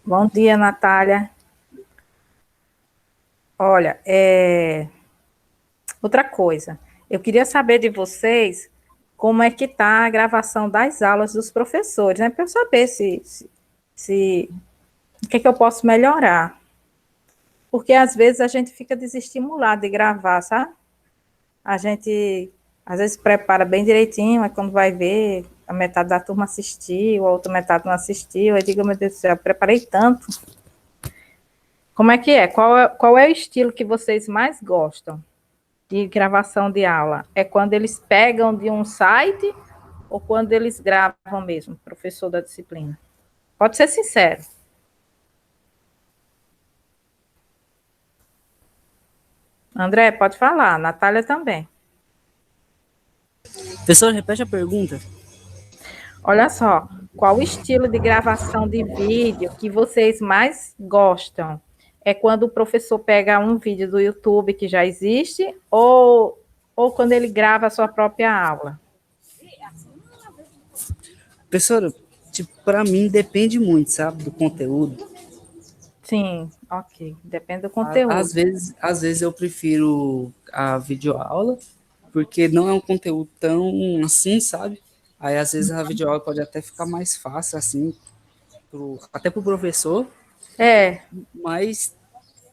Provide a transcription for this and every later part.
Bom dia, Natália. Olha, outra coisa, eu queria saber de vocês como é que está a gravação das aulas dos professores, né? Para eu saber se o que é que eu posso melhorar. Porque às vezes a gente fica desestimulado de gravar, sabe? A gente às vezes prepara bem direitinho, mas quando vai ver, a metade da turma assistiu, a outra metade não assistiu, aí digo, meu Deus do céu, eu preparei tanto. Como é que é? Qual é o estilo que vocês mais gostam de gravação de aula? É quando eles pegam de um site ou quando eles gravam mesmo, professor da disciplina? Pode ser sincero. André, pode falar. Natália também. Professor, repete a pergunta. Olha só, qual o estilo de gravação de vídeo que vocês mais gostam? É quando o professor pega um vídeo do YouTube que já existe ou quando ele grava a sua própria aula? Professora, tipo, para mim depende muito, sabe, do conteúdo. Sim, ok. Depende do Às conteúdo. vezes, às vezes eu prefiro a videoaula, porque não é um conteúdo tão assim, sabe? Aí às vezes a videoaula pode até ficar mais fácil, assim, até para o professor, É, mas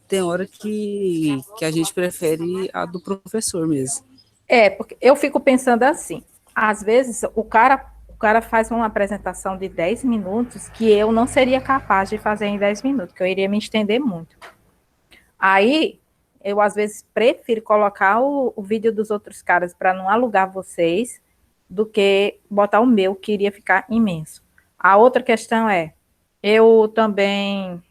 tem hora que a gente prefere a do professor mesmo. porque eu fico pensando assim, às vezes o cara faz uma apresentação de 10 minutos que eu não seria capaz de fazer em 10 minutos, que eu iria me estender muito. Aí, eu às vezes prefiro colocar o vídeo dos outros caras para não alugar vocês do que botar o meu, que iria ficar imenso. A outra questão é, eu também.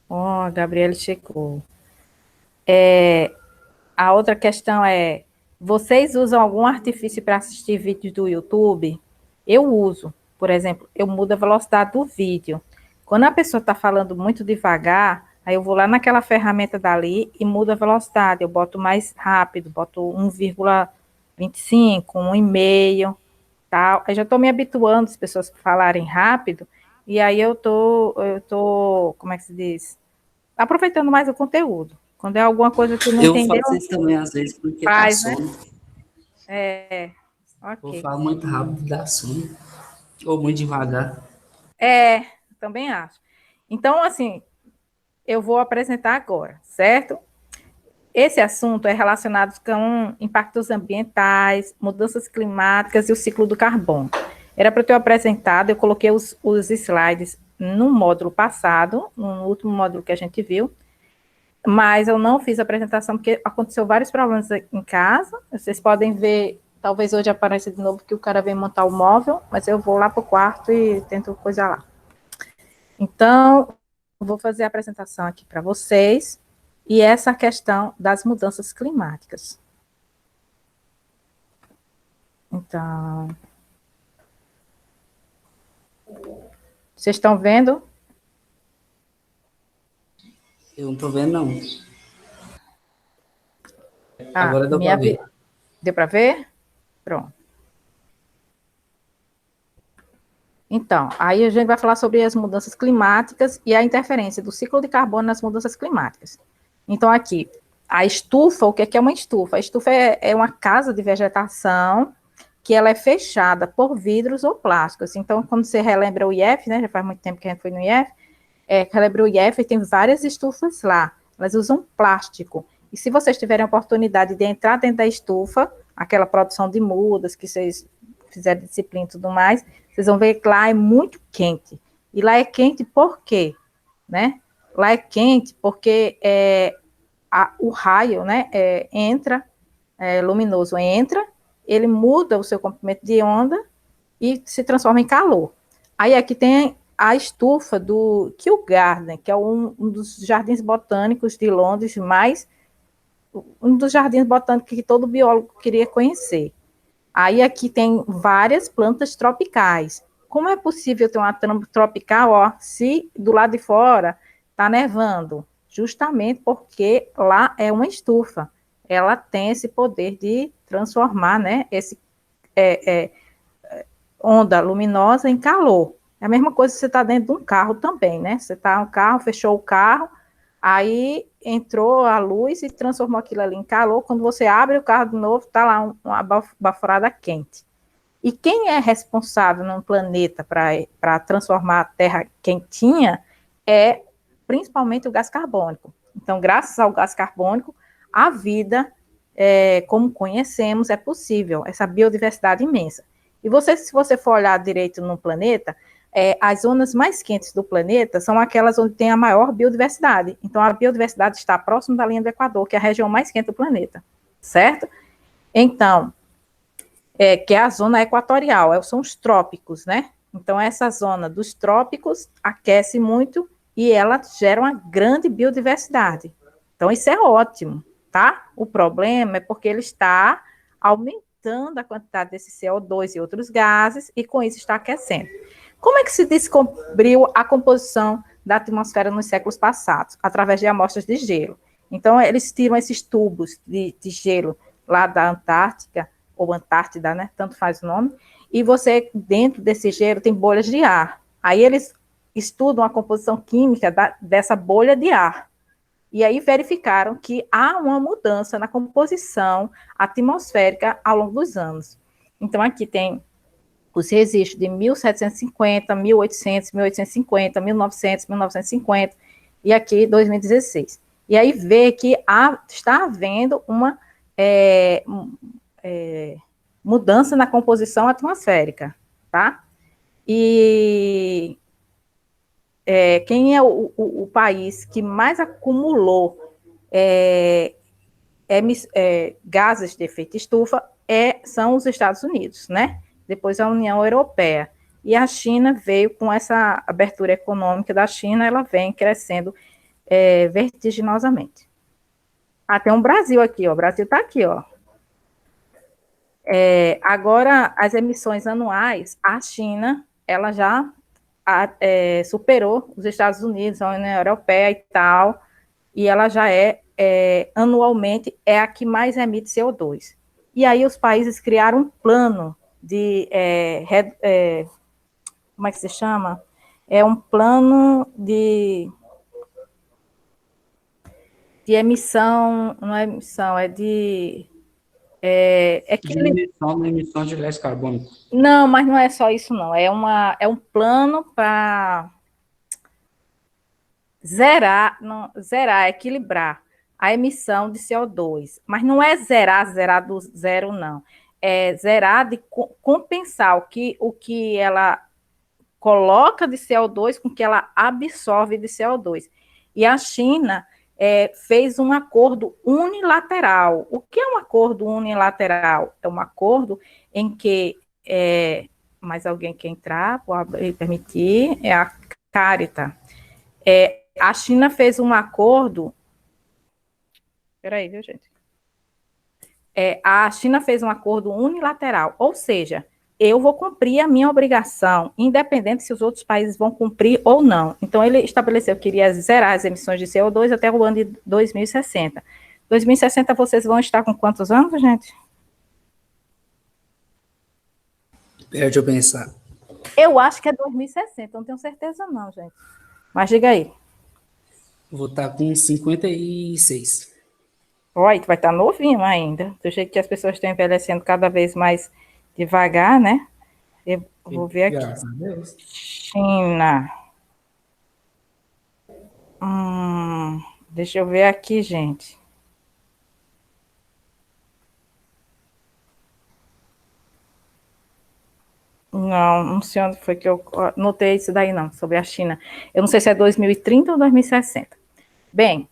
Ó, a Gabriela chegou. A outra questão é: vocês usam algum artifício para assistir vídeos do YouTube? Eu uso. Por exemplo, eu mudo a velocidade do vídeo. Quando a pessoa está falando muito devagar, aí eu vou lá naquela ferramenta dali e mudo a velocidade. Eu boto mais rápido, boto 1,25, 1,5, tal. Eu já estou me habituando as pessoas falarem rápido, e aí eu tô, como é que se diz? Aproveitando mais o conteúdo. Quando é alguma coisa que não Eu entendeu, faço isso também às vezes porque dá faz, né? sono. Eu Ok. falo muito rápido, dá sono. Ou muito devagar. Também acho. Então, assim, eu vou apresentar agora, certo? Esse assunto é relacionado com impactos ambientais, mudanças climáticas e o ciclo do carbono. Era para eu ter apresentado, eu coloquei os slides no módulo passado, no último módulo que a gente viu, mas eu não fiz a apresentação porque aconteceu vários problemas em casa. Vocês podem ver, talvez hoje apareça de novo que o cara vem montar o móvel, mas eu vou lá para o quarto e tento coisar lá. Então, vou fazer a apresentação aqui para vocês e essa questão das mudanças climáticas. Então, vocês estão vendo? Eu não tô vendo, não. Ah, Agora deu pra ver. deu para ver? Pronto. Então, aí a gente vai falar sobre as mudanças climáticas e a interferência do ciclo de carbono nas mudanças climáticas. Então, aqui, a estufa, o que é uma estufa? A estufa é uma casa de vegetação que ela é fechada por vidros ou plásticos. Então, quando você relembra o IF, né, já faz muito tempo que a gente foi no IF, relembra o IF, tem várias estufas lá, elas usam plástico. E se vocês tiverem a oportunidade de entrar dentro da estufa, aquela produção de mudas que vocês fizeram disciplina e tudo mais, vocês vão ver que lá é muito quente. E lá é quente por quê? Né? Lá é quente porque o raio, né, luminoso entra, ele muda o seu comprimento de onda e se transforma em calor. Aí aqui tem a estufa do Kew Garden, que é um dos jardins botânicos de Londres, um dos jardins botânicos que todo biólogo queria conhecer. Aí aqui tem várias plantas tropicais. Como é possível ter uma tropical, ó, se do lado de fora está nevando? Justamente porque lá é uma estufa. Ela tem esse poder de transformar, né, esse é, é, onda luminosa em calor. É a mesma coisa que você está dentro de um carro também, né? Você está no carro, fechou o carro, aí entrou a luz e transformou aquilo ali em calor. Quando você abre o carro de novo, está lá uma baforada quente. E quem é responsável no planeta para transformar a Terra quentinha é principalmente o gás carbônico. Então, graças ao gás carbônico, a vida, como conhecemos, é possível, essa biodiversidade imensa. E você, se você for olhar direito no planeta, as zonas mais quentes do planeta são aquelas onde tem a maior biodiversidade. Então, a biodiversidade está próximo da linha do Equador, que é a região mais quente do planeta, certo? Então, que é a zona equatorial, são os trópicos, né? Então, essa zona dos trópicos aquece muito e ela gera uma grande biodiversidade. Então, isso é ótimo, tá? O problema é porque ele está aumentando a quantidade desse CO2 e outros gases, e com isso está aquecendo. Como é que se descobriu a composição da atmosfera nos séculos passados? Através de amostras de gelo. Então, eles tiram esses tubos de gelo lá da Antártica, ou Antártida, né? Tanto faz o nome. E você, dentro desse gelo, tem bolhas de ar. Aí eles estudam a composição química dessa bolha de ar. E aí verificaram que há uma mudança na composição atmosférica ao longo dos anos. Então, aqui tem os registros de 1750, 1800, 1850, 1900, 1950, e aqui 2016. E aí vê que está havendo uma mudança na composição atmosférica, tá? E quem é o país que mais acumulou gases de efeito estufa são os Estados Unidos, né? Depois a União Europeia. E a China veio com essa abertura econômica da China, ela vem crescendo vertiginosamente. Tem um Brasil aqui, ó. O Brasil está aqui, ó. Agora, as emissões anuais, a China, ela já superou os Estados Unidos, a União Europeia e tal, e ela já anualmente, a que mais emite CO2. E aí os países criaram um plano de, como é que se chama? É um plano de emissão, não é emissão, Emissão de gás carbônico. Não, mas não é só isso, não. É um plano para zerar, equilibrar a emissão de CO2. Mas não é zerar do zero, não. É zerar de compensar o que ela coloca de CO2 com o que ela absorve de CO2. E a China fez um acordo unilateral. O que é um acordo unilateral? É um acordo em que mais alguém quer entrar, pode permitir, é a Carita. A China fez um acordo. Espera aí, viu, gente? A China fez um acordo unilateral, ou seja, eu vou cumprir a minha obrigação, independente se os outros países vão cumprir ou não. Então, ele estabeleceu que iria zerar as emissões de CO2 até o ano de 2060. 2060, vocês vão estar com quantos anos, gente? Deixa eu pensar. Eu acho que é 2060, não tenho certeza não, gente. Mas diga aí. Vou estar com 56. Olha, tu vai estar novinho ainda. Do jeito que as pessoas estão envelhecendo cada vez mais devagar, né? Eu vou ver aqui. Graças a Deus. China. Deixa eu ver aqui, gente. Não sei onde foi que eu notei isso daí, não, sobre a China. Eu não sei se é 2030 ou 2060. Bem,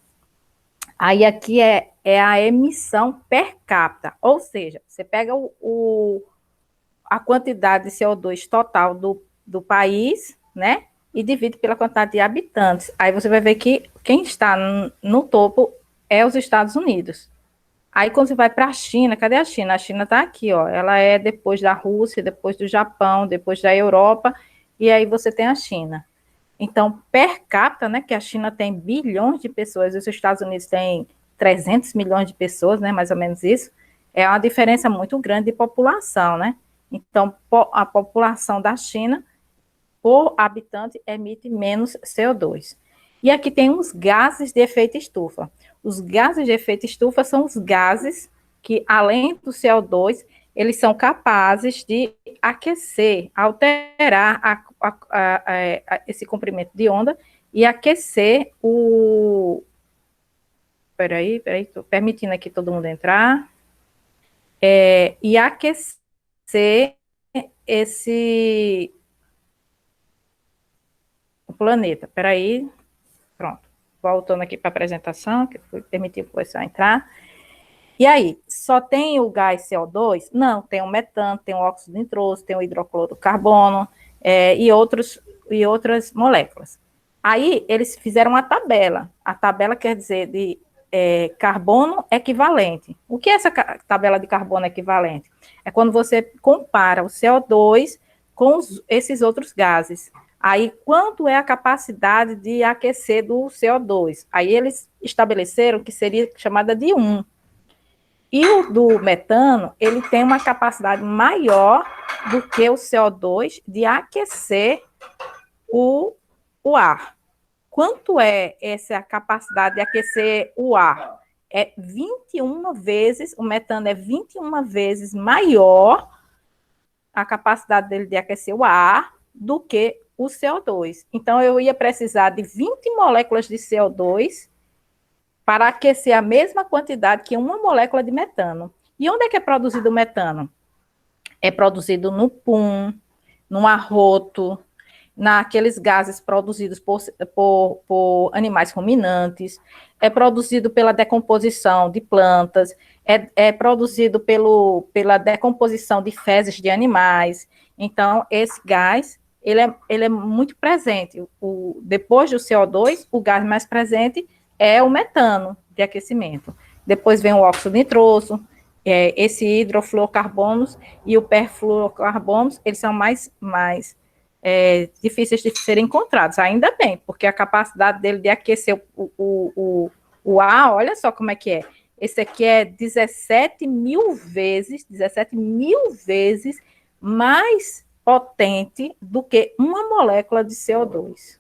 aí aqui é a emissão per capita, ou seja, você pega a quantidade de CO2 total do país, né, e divide pela quantidade de habitantes. Aí você vai ver que quem está no topo é os Estados Unidos. Aí quando você vai para a China, cadê a China? A China está aqui, ó. Ela é depois da Rússia, depois do Japão, depois da Europa, e aí você tem a China. Então, per capita, né, que a China tem bilhões de pessoas, e os Estados Unidos têm 300 milhões de pessoas, né, mais ou menos isso, é uma diferença muito grande de população, né? Então, a população da China por habitante emite menos CO2. E aqui tem os gases de efeito estufa. Os gases de efeito estufa são os gases que, além do CO2, eles são capazes de aquecer, alterar esse comprimento de onda e aquecer o... Peraí, estou permitindo aqui todo mundo entrar. E aquecer o planeta. Peraí, pronto. Voltando aqui para a apresentação, que permitiu o pessoal entrar. E aí, só tem o gás CO2? Não, tem o metano, tem o óxido nitroso, tem o hidroclorocarbono e outras moléculas. Aí, eles fizeram uma tabela. A tabela quer dizer de carbono equivalente. O que é essa tabela de carbono equivalente? É quando você compara o CO2 com esses outros gases. Aí, quanto é a capacidade de aquecer do CO2? Aí, eles estabeleceram que seria chamada de 1. E o do metano, ele tem uma capacidade maior do que o CO2 de aquecer o ar. Quanto é essa capacidade de aquecer o ar? É 21 vezes, o metano é 21 vezes maior a capacidade dele de aquecer o ar do que o CO2. Então, eu ia precisar de 20 moléculas de CO2 para aquecer a mesma quantidade que uma molécula de metano. E onde é que é produzido o metano? É produzido no pum, no arroto, naqueles gases produzidos por animais ruminantes, é produzido pela decomposição de plantas, é produzido pela decomposição de fezes de animais. Então, esse gás, ele é muito presente. Depois do CO2, o gás mais presente é o metano de aquecimento. Depois vem o óxido nitroso, esse hidrofluorocarbonos e o perfluorocarbonos, eles são mais difíceis de serem encontrados, ainda bem, porque a capacidade dele de aquecer o ar, olha só como é que é. Esse aqui é 17 mil vezes mais potente do que uma molécula de CO2.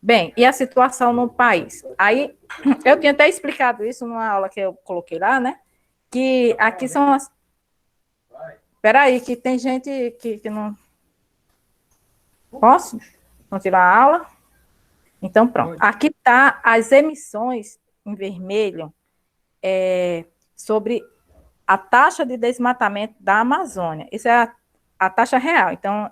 Bem, e a situação no país? Aí, eu tinha até explicado isso numa aula que eu coloquei lá, né? Que aqui são as... Espera aí, que tem gente que não... Posso? Vamos tirar a aula? Então, pronto. Aqui está as emissões em vermelho sobre a taxa de desmatamento da Amazônia. Isso é a taxa real. Então,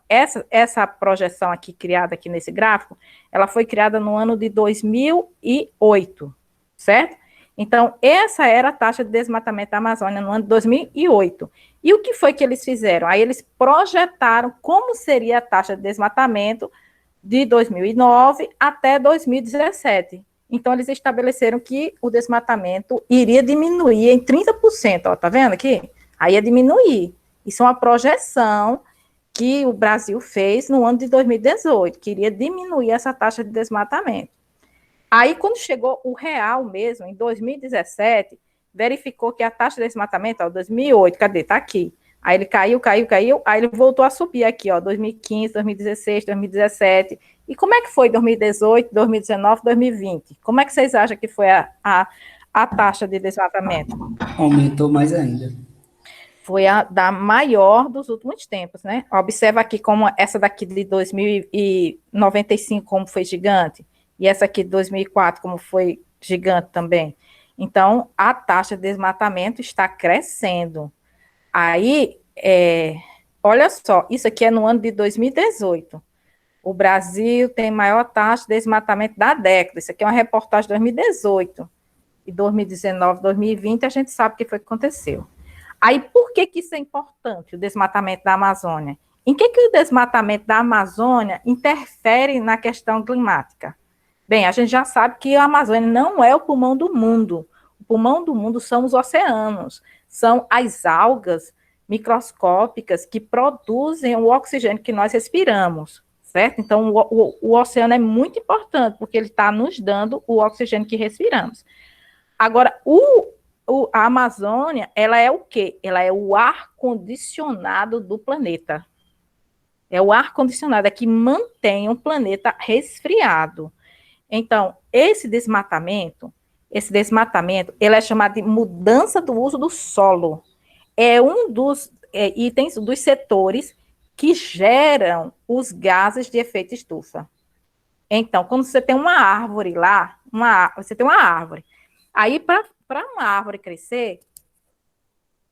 essa projeção aqui, criada aqui nesse gráfico, ela foi criada no ano de 2008, certo? Então, essa era a taxa de desmatamento da Amazônia no ano de 2008. E o que foi que eles fizeram? Aí eles projetaram como seria a taxa de desmatamento de 2009 até 2017. Então, eles estabeleceram que o desmatamento iria diminuir em 30%, ó, tá vendo aqui? Aí ia diminuir. Isso é uma projeção que o Brasil fez no ano de 2018, que iria diminuir essa taxa de desmatamento. Aí, quando chegou o real mesmo, em 2017, verificou que a taxa de desmatamento, ó, 2008, cadê? Tá aqui. Aí ele caiu, aí ele voltou a subir aqui, ó, 2015, 2016, 2017. E como é que foi 2018, 2019, 2020? Como é que vocês acham que foi a taxa de desmatamento? Aumentou mais ainda. Foi a da maior dos últimos tempos, né? Observa aqui como essa daqui de 2095, como foi gigante, e essa aqui de 2004, como foi gigante também. Então, a taxa de desmatamento está crescendo. Aí, olha só, isso aqui é no ano de 2018. O Brasil tem maior taxa de desmatamento da década. Isso aqui é uma reportagem de 2018. E 2019, 2020, a gente sabe o que foi que aconteceu. Aí, por que isso é importante, o desmatamento da Amazônia? Em que o desmatamento da Amazônia interfere na questão climática? Bem, a gente já sabe que a Amazônia não é o pulmão do mundo. O pulmão do mundo são os oceanos, são as algas microscópicas que produzem o oxigênio que nós respiramos, certo? Então, o oceano é muito importante, porque ele está nos dando o oxigênio que respiramos. Agora, a Amazônia, ela é o quê? Ela é o ar-condicionado do planeta. É o ar-condicionado, é que mantém o planeta resfriado. Então, esse desmatamento, ele é chamado de mudança do uso do solo. É um dos itens, dos setores que geram os gases de efeito estufa. Então, quando você tem uma árvore lá, você tem uma árvore. Aí, para uma árvore crescer,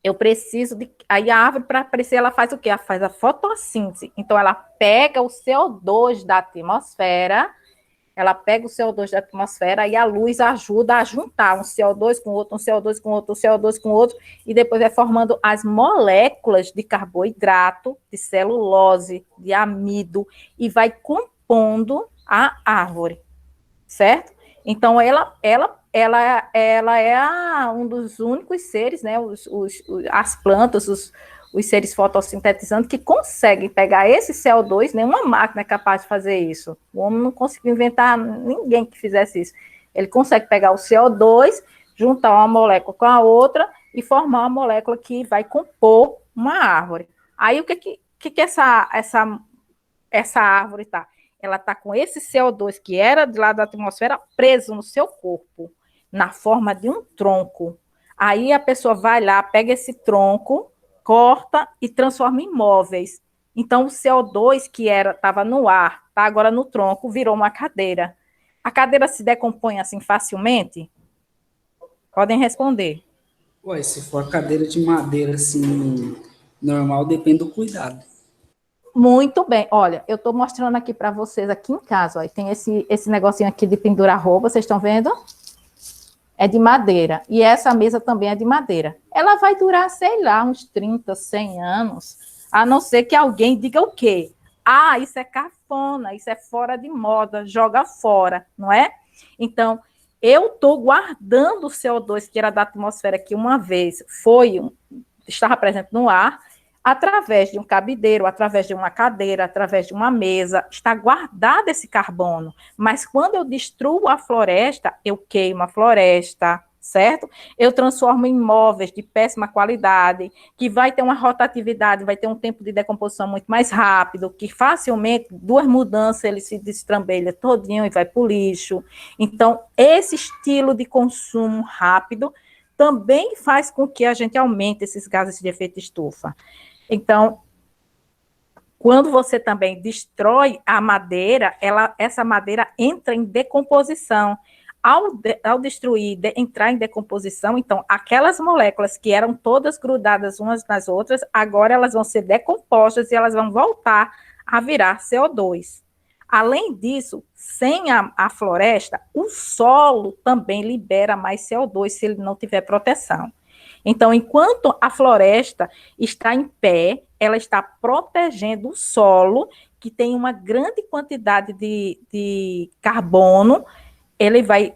eu preciso de. Aí a árvore, para crescer, ela faz o quê? Ela faz a fotossíntese. Então, ela pega o CO2 da atmosfera, e a luz ajuda a juntar um CO2 com outro, um CO2 com outro, um CO2 com outro, e depois vai formando as moléculas de carboidrato, de celulose, de amido, e vai compondo a árvore, certo? Então, ela é um dos únicos seres, né, as plantas, os seres fotossintetizantes que conseguem pegar esse CO2, nenhuma máquina é capaz de fazer isso. O homem não conseguiu inventar ninguém que fizesse isso. Ele consegue pegar o CO2, juntar uma molécula com a outra e formar uma molécula que vai compor uma árvore. Aí, o que essa árvore está? Ela está com esse CO2 que era de lá da atmosfera preso no seu corpo, na forma de um tronco. Aí a pessoa vai lá, pega esse tronco, corta e transforma em móveis. Então, o CO2 que estava no ar, está agora no tronco, virou uma cadeira. A cadeira se decompõe assim facilmente? Podem responder. Ué, se for cadeira de madeira assim, normal, depende do cuidado. Muito bem. Olha, eu estou mostrando aqui para vocês, aqui em casa, ó, tem esse negocinho aqui de pendurar roupa, vocês estão vendo? É de madeira. E essa mesa também é de madeira. Ela vai durar, sei lá, uns 30, 100 anos, a não ser que alguém diga o quê? Ah, isso é cafona, isso é fora de moda, joga fora, não é? Então, eu estou guardando o CO2 que era da atmosfera que uma vez estava presente no ar, através de um cabideiro, através de uma cadeira, através de uma mesa, está guardado esse carbono. Mas quando eu destruo a floresta, eu queimo a floresta, certo? Eu transformo em móveis de péssima qualidade, que vai ter uma rotatividade, vai ter um tempo de decomposição muito mais rápido, que facilmente, 2 mudanças, ele se destrambelha todinho e vai para o lixo. Então, esse estilo de consumo rápido também faz com que a gente aumente esses gases de efeito estufa. Então, quando você também destrói a madeira, essa madeira entra em decomposição. Ao destruir, entrar em decomposição, então, aquelas moléculas que eram todas grudadas umas nas outras, agora elas vão ser decompostas e elas vão voltar a virar CO2. Além disso, sem a floresta, o solo também libera mais CO2 se ele não tiver proteção. Então, enquanto a floresta está em pé, ela está protegendo o solo, que tem uma grande quantidade de carbono, ele vai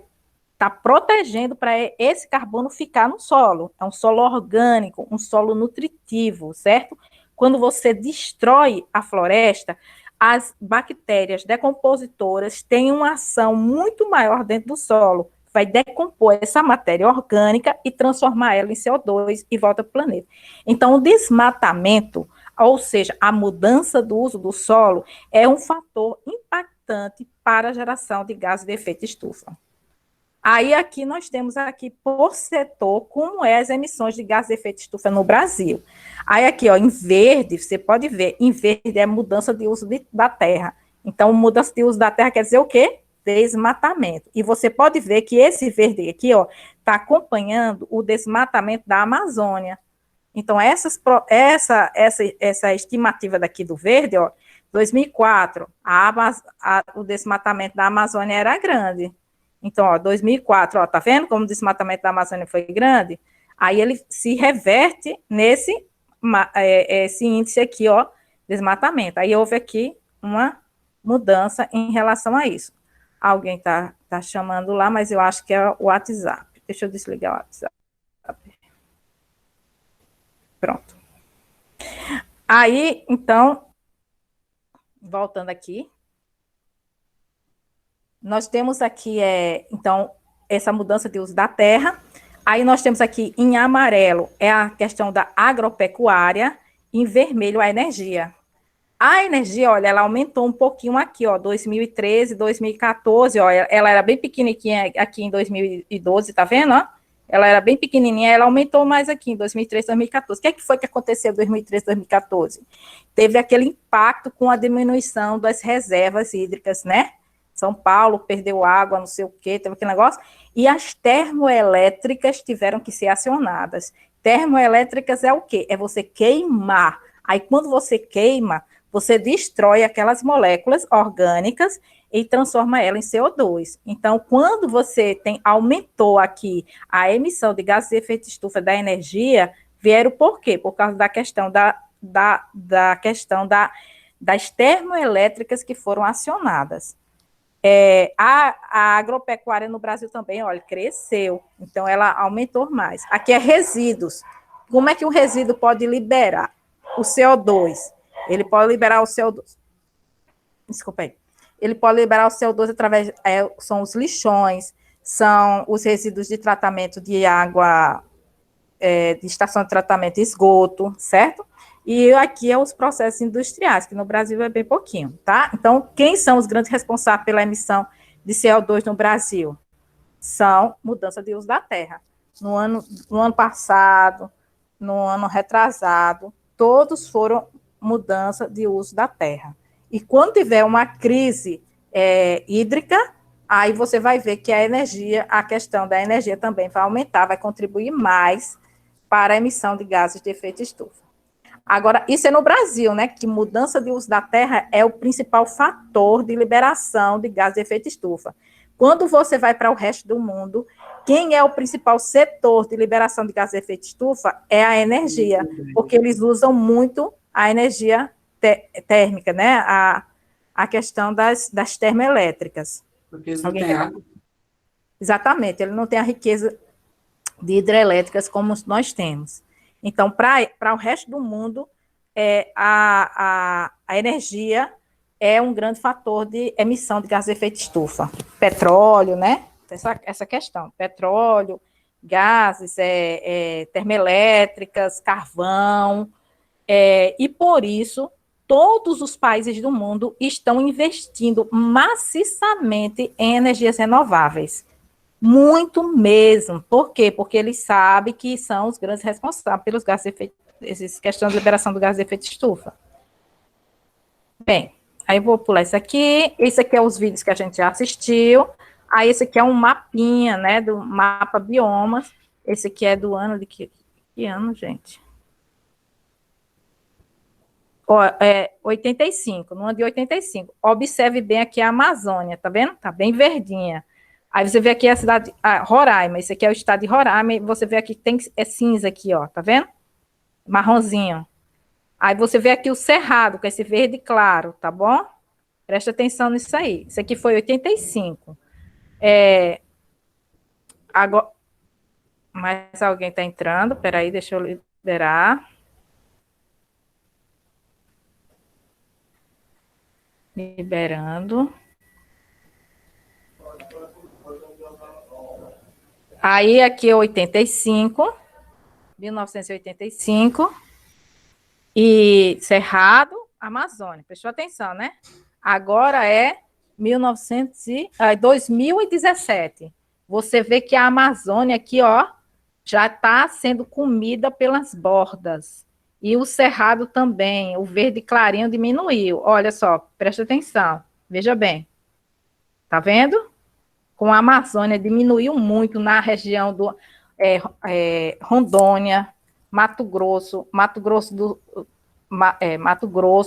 estar protegendo para esse carbono ficar no solo. É um solo orgânico, um solo nutritivo, certo? Quando você destrói a floresta, as bactérias decompositoras têm uma ação muito maior dentro do solo, vai decompor essa matéria orgânica e transformar ela em CO2 e volta para o planeta. Então, o desmatamento, ou seja, a mudança do uso do solo, é um fator impactante para a geração de gases de efeito estufa. Aí, aqui nós temos aqui por setor como é as emissões de gases de efeito estufa no Brasil. Aí aqui, ó, em verde, você pode ver, em verde é mudança de uso da terra. Então, mudança de uso da terra quer dizer o quê? Desmatamento. E você pode ver que esse verde aqui, ó, está acompanhando o desmatamento da Amazônia. Então, essa estimativa daqui do verde, ó, 2004, o desmatamento da Amazônia era grande. Então, ó, 2004, ó, tá vendo como o desmatamento da Amazônia foi grande? Aí ele se reverte nesse esse índice aqui, ó, desmatamento. Aí houve aqui uma mudança em relação a isso. Alguém tá chamando lá, mas eu acho que é o WhatsApp. Deixa eu desligar o WhatsApp. Pronto. Aí, então, voltando aqui, nós temos aqui, então, essa mudança de uso da terra. Aí nós temos aqui, em amarelo, é a questão da agropecuária, em vermelho, a energia. A energia, olha, ela aumentou um pouquinho aqui, ó, 2013, 2014, ó, ela era bem pequenininha aqui em 2012, tá vendo, ó? Ela era bem pequenininha, ela aumentou mais aqui em 2013, 2014. O que é que foi que aconteceu em 2013, 2014? Teve aquele impacto com a diminuição das reservas hídricas, né? São Paulo perdeu água, não sei o quê, teve aquele negócio, e as termoelétricas tiveram que ser acionadas. Termoelétricas é o quê? É você queimar. Aí, quando você queima, você destrói aquelas moléculas orgânicas e transforma ela em CO2. Então, quando você aumentou aqui a emissão de gases de efeito estufa da energia, vieram por quê? Por causa da questão das termoelétricas que foram acionadas. A agropecuária no Brasil também, olha, cresceu, então ela aumentou mais. Aqui é resíduos. Como é que um resíduo pode liberar o CO2? Ele pode liberar o CO2. Desculpa aí. Ele pode liberar o CO2 através, são os lixões, são os resíduos de tratamento de água, de estação de tratamento de esgoto, certo? E aqui é os processos industriais, que no Brasil é bem pouquinho, tá? Então, quem são os grandes responsáveis pela emissão de CO2 no Brasil? São mudança de uso da terra. No ano passado, no ano retrasado, todos foram mudança de uso da terra. E quando tiver uma crise hídrica, aí você vai ver que a questão da energia também vai aumentar, vai contribuir mais para a emissão de gases de efeito estufa. Agora, isso é no Brasil, né, que mudança de uso da terra é o principal fator de liberação de gases de efeito estufa. Quando você vai para o resto do mundo, quem é o principal setor de liberação de gases de efeito estufa é a energia, porque eles usam muito a energia térmica, né, a questão das termoelétricas. Porque eles não têm água. Exatamente, ele não tem a riqueza de hidrelétricas como nós temos. Então, para o resto do mundo, a energia é um grande fator de emissão de gases de efeito estufa. Petróleo, né? Essa questão. Petróleo, gases, termoelétricas, carvão. E por isso, todos os países do mundo estão investindo maciçamente em energias renováveis. Muito mesmo. Por quê? Porque eles sabem que são os grandes responsáveis pelos gases de efeito, essas questões de liberação do gás de efeito estufa. Bem, aí eu vou pular isso aqui. Esse aqui é os vídeos que a gente já assistiu. Aí esse aqui é um mapinha, né, do mapa biomas. Esse aqui é do ano de que ano, gente? 85, no ano de 85. Observe bem aqui a Amazônia, tá vendo? Tá bem verdinha. Aí você vê aqui a cidade, Roraima, esse aqui é o estado de Roraima, e você vê aqui que é cinza aqui, ó, tá vendo? Marronzinho. Aí você vê aqui o Cerrado, com esse verde claro, tá bom? Presta atenção nisso aí. Isso aqui foi 85. Agora, mais alguém tá entrando, peraí, deixa eu liberar. Liberando. Aí aqui é 85, 1985, e Cerrado, Amazônia, prestou atenção, né? Agora é 2017. Você vê que a Amazônia aqui, ó, já está sendo comida pelas bordas. E o Cerrado também, o verde clarinho diminuiu. Olha só, presta atenção, veja bem. Tá vendo? Com a Amazônia diminuiu muito na região do Rondônia, Mato Grosso,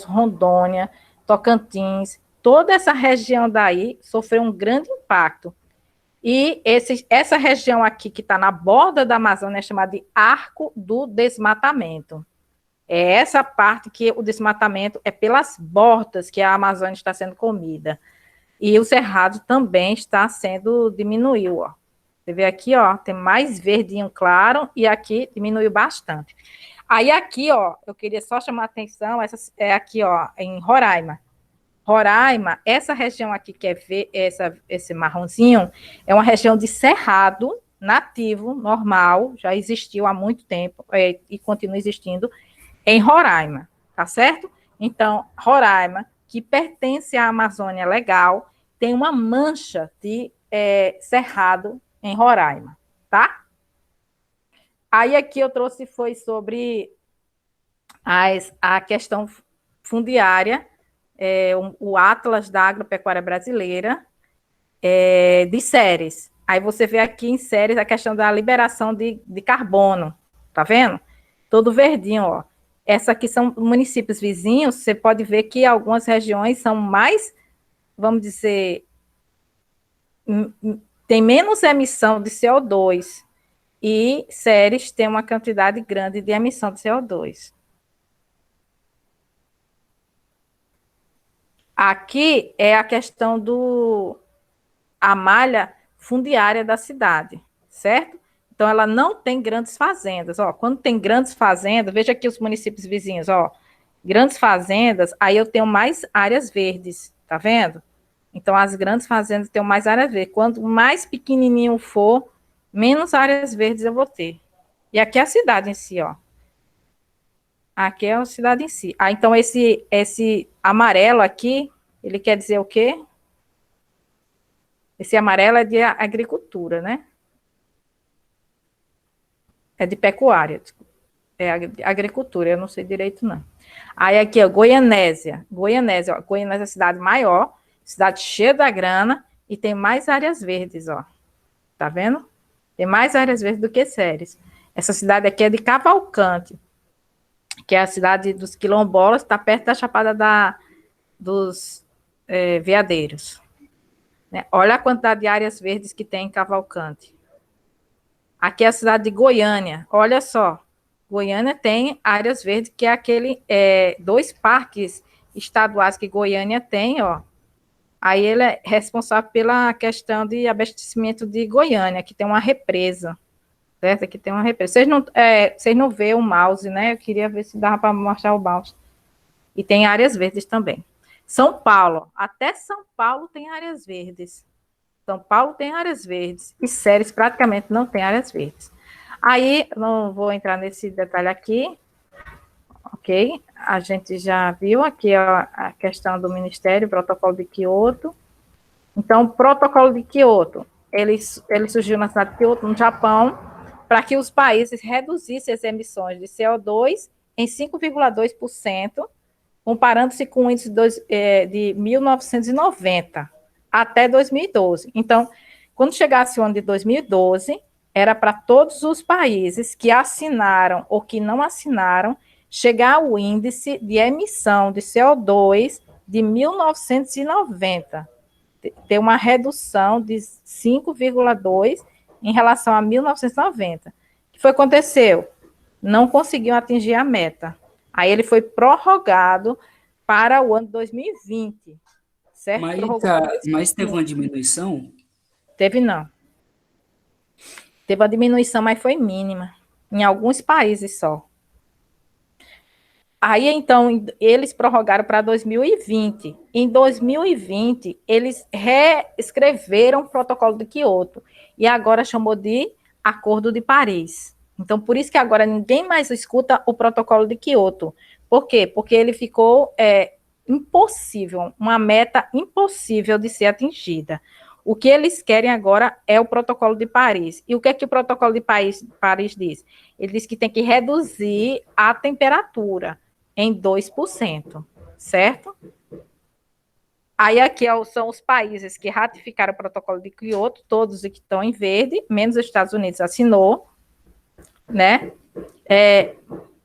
Rondônia, Tocantins, toda essa região daí sofreu um grande impacto. E essa região aqui que está na borda da Amazônia é chamada de Arco do Desmatamento. É essa parte que o desmatamento é pelas bordas que a Amazônia está sendo comida. E o Cerrado também está sendo diminuiu, ó. Você vê aqui, ó, tem mais verdinho claro e aqui diminuiu bastante. Aí aqui, ó, eu queria só chamar a atenção, essa é aqui, ó, em Roraima. Roraima, essa região aqui que esse marronzinho, é uma região de cerrado nativo, normal, já existiu há muito tempo e continua existindo em Roraima, tá certo? Então, Roraima, que pertence à Amazônia Legal, tem uma mancha de cerrado em Roraima, tá? Aí aqui eu trouxe foi sobre a questão fundiária, o Atlas da Agropecuária Brasileira, de séries. Aí você vê aqui em séries a questão da liberação de carbono, tá vendo? Todo verdinho, ó. Essa aqui são municípios vizinhos, você pode ver que algumas regiões são mais, vamos dizer, tem menos emissão de CO2 e séries têm uma quantidade grande de emissão de CO2. Aqui é a questão a malha fundiária da cidade, certo? Então, ela não tem grandes fazendas. Ó, quando tem grandes fazendas, veja aqui os municípios vizinhos, ó, grandes fazendas, aí eu tenho mais áreas verdes, tá vendo? Então, as grandes fazendas têm mais áreas verdes. Quanto mais pequenininho for, menos áreas verdes eu vou ter. E aqui é a cidade em si, ó. Aqui é a cidade em si. Ah, então, esse amarelo aqui, ele quer dizer o quê? Esse amarelo é de agricultura, né? É de pecuária. É agricultura, eu não sei direito, não. Aí aqui, ó, Goianésia. Goianésia, ó. Goianésia é a cidade maior, cidade cheia da grana e tem mais áreas verdes, ó. Tá vendo? Tem mais áreas verdes do que Séries. Essa cidade aqui é de Cavalcante, que é a cidade dos quilombolas, está perto da Chapada dos Veadeiros. Né? Olha a quantidade de áreas verdes que tem em Cavalcante. Aqui é a cidade de Goiânia. Olha só. Goiânia tem áreas verdes, que é aquele 2 parques estaduais que Goiânia tem, ó. Aí ele é responsável pela questão de abastecimento de Goiânia, que tem uma represa. Certo? Aqui tem uma represa. Vocês não vê o mouse, né? Eu queria ver se dava para mostrar o mouse. E tem áreas verdes também. São Paulo. Até São Paulo tem áreas verdes. São Paulo tem áreas verdes. E Séries praticamente não tem áreas verdes. Aí, não vou entrar nesse detalhe aqui. Ok? A gente já viu aqui a questão do Ministério, o Protocolo de Kyoto. Então, o Protocolo de Kyoto, ele surgiu na cidade de Kyoto, no Japão, para que os países reduzissem as emissões de CO2 em 5,2%, comparando-se com o índice de 1990 até 2012. Então, quando chegasse o ano de 2012, era para todos os países que assinaram ou que não assinaram chegar ao índice de emissão de CO2 de 1990, ter uma redução de 5,2% em relação a 1990. O que foi que aconteceu? Não conseguiu atingir a meta. Aí ele foi prorrogado para o ano 2020, certo? Mas teve uma diminuição? Teve não. Teve uma diminuição, mas foi mínima. Em alguns países só. Aí, então, eles prorrogaram para 2020. Em 2020, eles reescreveram o protocolo de Kyoto e agora chamou de Acordo de Paris. Então, por isso que agora ninguém mais escuta o protocolo de Kyoto. Por quê? Porque ele ficou impossível, uma meta impossível de ser atingida. O que eles querem agora é o protocolo de Paris. E o que é que o protocolo de Paris diz? Ele diz que tem que reduzir a temperatura em 2%, certo? Aí aqui são os países que ratificaram o protocolo de Kyoto, todos que estão em verde, menos os Estados Unidos assinou, né?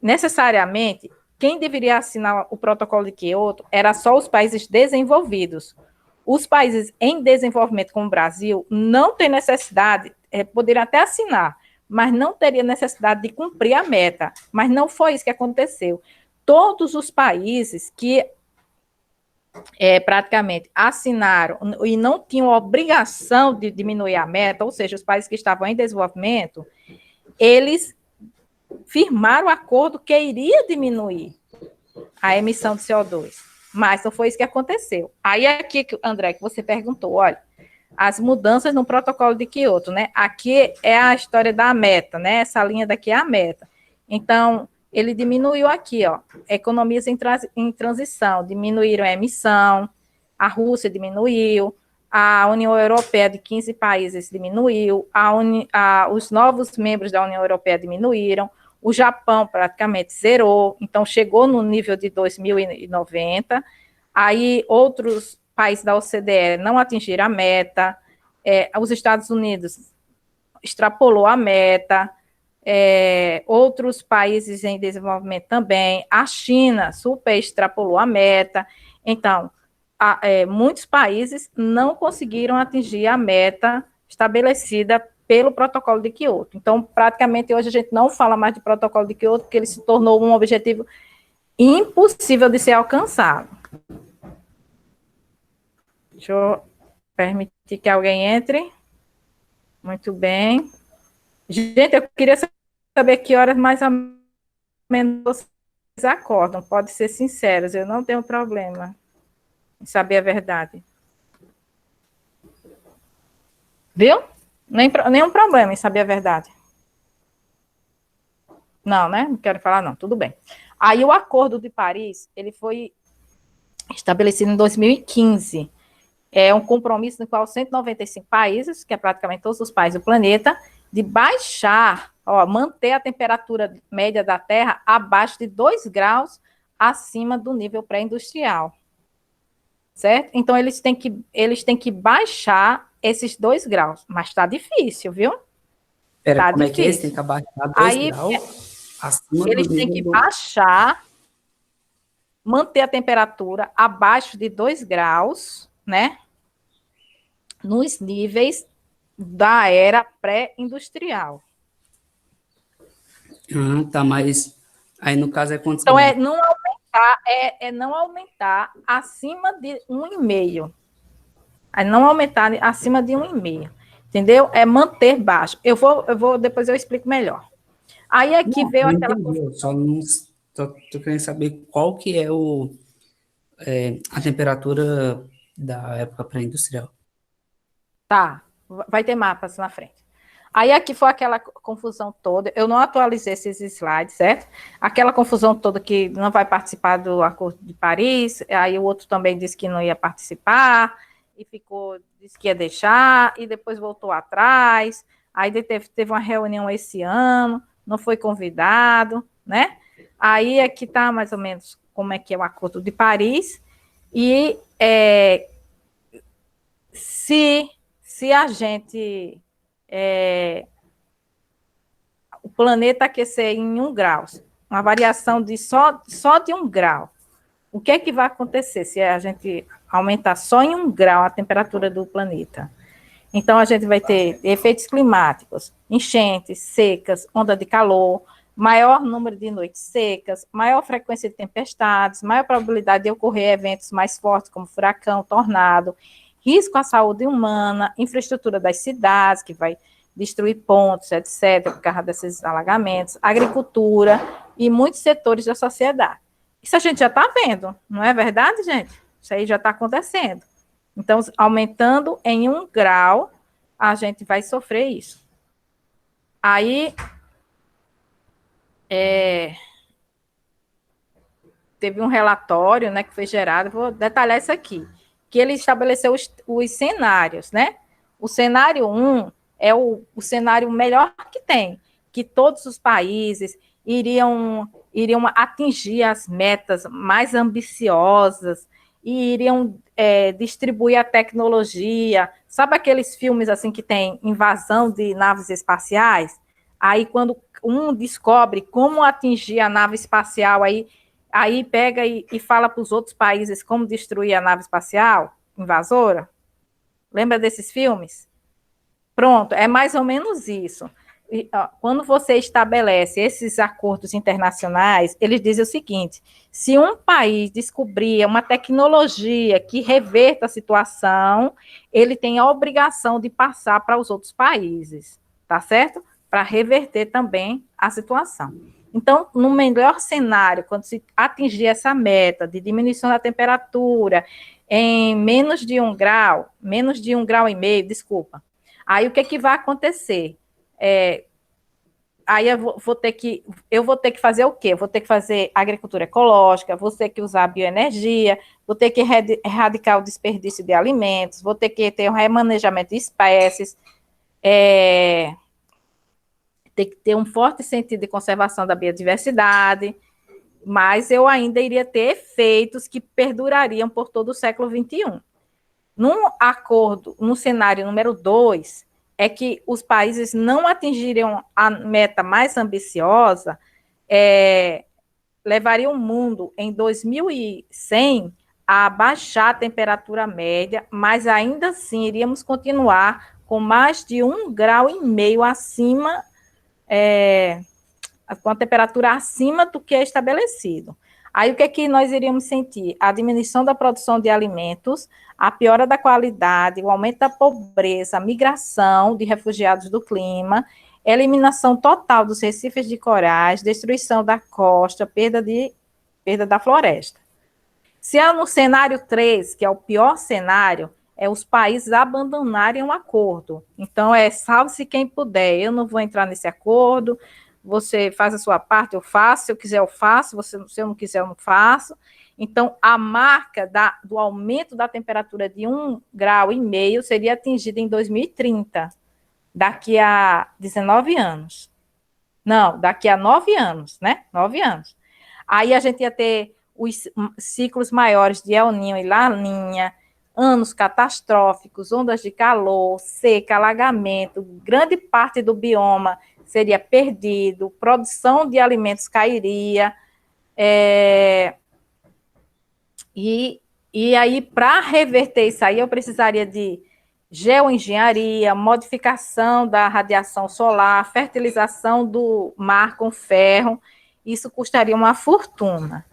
Necessariamente, quem deveria assinar o protocolo de Kyoto era só os países desenvolvidos. Os países em desenvolvimento, como o Brasil, não tem necessidade, poderiam até assinar, mas não teria necessidade de cumprir a meta. Mas não foi isso que aconteceu. Todos os países que praticamente assinaram e não tinham obrigação de diminuir a meta, ou seja, os países que estavam em desenvolvimento, eles firmaram o acordo que iria diminuir a emissão de CO2. Mas não foi isso que aconteceu. Aí aqui, André, que você perguntou, olha, as mudanças no protocolo de Kyoto, né? Aqui é a história da meta, né? Essa linha daqui é a meta. Então, ele diminuiu aqui, ó, economias em transição, diminuíram a emissão, a Rússia diminuiu, a União Europeia de 15 países diminuiu, os novos membros da União Europeia diminuíram, o Japão praticamente zerou, então chegou no nível de 2090, aí outros países da OCDE não atingiram a meta, os Estados Unidos extrapolou a meta, outros países em desenvolvimento também, a China super extrapolou a meta, então, muitos países não conseguiram atingir a meta estabelecida pelo protocolo de Quioto. Então, praticamente, hoje a gente não fala mais de protocolo de Quioto, porque ele se tornou um objetivo impossível de ser alcançado. Deixa eu permitir que alguém entre. Muito bem. Gente, eu queria saber que horas mais ou menos vocês acordam. Pode ser sinceros, eu não tenho problema em saber a verdade. Viu? Nenhum problema em saber a verdade. Não, né? Não quero falar, não. Tudo bem. Aí o Acordo de Paris, ele foi estabelecido em 2015. É um compromisso no qual 195 países, que é praticamente todos os países do planeta, de baixar, manter a temperatura média da Terra abaixo de 2 graus acima do nível pré-industrial. Certo? Então, eles têm que baixar esses 2 graus. Mas está difícil, viu? Pera, como difícil. É que eles têm que abaixar 2 graus acima eles têm que baixar, manter a temperatura abaixo de 2 graus, né? Nos níveis da era pré-industrial. Tá, mas aí no caso é quantos então, graus? Não aumentar acima de 1,5. Não aumentar acima de 1,5. Entendeu? É manter baixo. Eu vou depois eu explico melhor. Aí aqui veio aquela... Só tô querendo saber qual que é a temperatura da época pré-industrial. Tá, vai ter mapas na frente. Aí aqui foi aquela confusão toda, eu não atualizei esses slides, certo? Aquela confusão toda que não vai participar do Acordo de Paris, aí o outro também disse que não ia participar, e disse que ia deixar, e depois voltou atrás, aí teve uma reunião esse ano, não foi convidado, né? Aí aqui está mais ou menos como é que é o Acordo de Paris, e se a gente... o planeta aquecer em 1 grau, uma variação de só de 1 grau, o que é que vai acontecer se a gente aumentar só em 1 grau a temperatura do planeta? Então, a gente vai ter efeitos climáticos, enchentes, secas, onda de calor, maior número de noites secas, maior frequência de tempestades, maior probabilidade de ocorrer eventos mais fortes, como furacão, tornado, risco à saúde humana, infraestrutura das cidades, que vai destruir pontos, etc., por causa desses alagamentos, agricultura e muitos setores da sociedade. Isso a gente já está vendo, não é verdade, gente? Isso aí já está acontecendo. Então, aumentando em 1 grau, a gente vai sofrer isso. Aí, teve um relatório, né, que foi gerado, vou detalhar isso aqui, que ele estabeleceu os cenários, né? O cenário 1 é o cenário melhor que tem, que todos os países iriam atingir as metas mais ambiciosas e iriam distribuir a tecnologia. Sabe aqueles filmes assim que tem invasão de naves espaciais? Aí quando um descobre como atingir a nave espacial, aí pega e fala para os outros países como destruir a nave espacial invasora. Lembra desses filmes? Pronto, é mais ou menos isso. E, quando você estabelece esses acordos internacionais, eles dizem o seguinte: se um país descobrir uma tecnologia que reverta a situação, ele tem a obrigação de passar para os outros países, tá certo? Para reverter também a situação. Então, no melhor cenário, quando se atingir essa meta de diminuição da temperatura em menos de 1 grau, menos de 1,5 graus, desculpa, aí o que vai acontecer? aí eu vou ter que fazer o quê? Eu vou ter que fazer agricultura ecológica, vou ter que usar bioenergia, vou ter que erradicar o desperdício de alimentos, vou ter que ter um remanejamento de espécies, ter que ter um forte sentido de conservação da biodiversidade, mas eu ainda iria ter efeitos que perdurariam por todo o século XXI. Num acordo, no cenário número 2, é que os países não atingiriam a meta mais ambiciosa, levaria o mundo em 2100 a baixar a temperatura média, mas ainda assim iríamos continuar com mais de 1,5 grau acima, com a temperatura acima do que é estabelecido. Aí o que é que nós iríamos sentir? A diminuição da produção de alimentos, a piora da qualidade, o aumento da pobreza, a migração de refugiados do clima, eliminação total dos recifes de corais, destruição da costa, perda da floresta. Se é no cenário 3, que é o pior cenário, é os países abandonarem o acordo. Então, salve-se quem puder. Eu não vou entrar nesse acordo, você faz a sua parte, eu faço, se eu quiser eu faço, se eu não quiser eu não faço. Então, a marca do aumento da temperatura de 1,5 grau seria atingida em 2030, daqui a 19 anos. Não, daqui a 9 anos, né? 9 anos. Aí a gente ia ter os ciclos maiores de El Niño e Laninha, anos catastróficos, ondas de calor, seca, alagamento, grande parte do bioma seria perdido, produção de alimentos cairia, e aí, para reverter isso aí, eu precisaria de geoengenharia, modificação da radiação solar, fertilização do mar com ferro, isso custaria uma fortuna.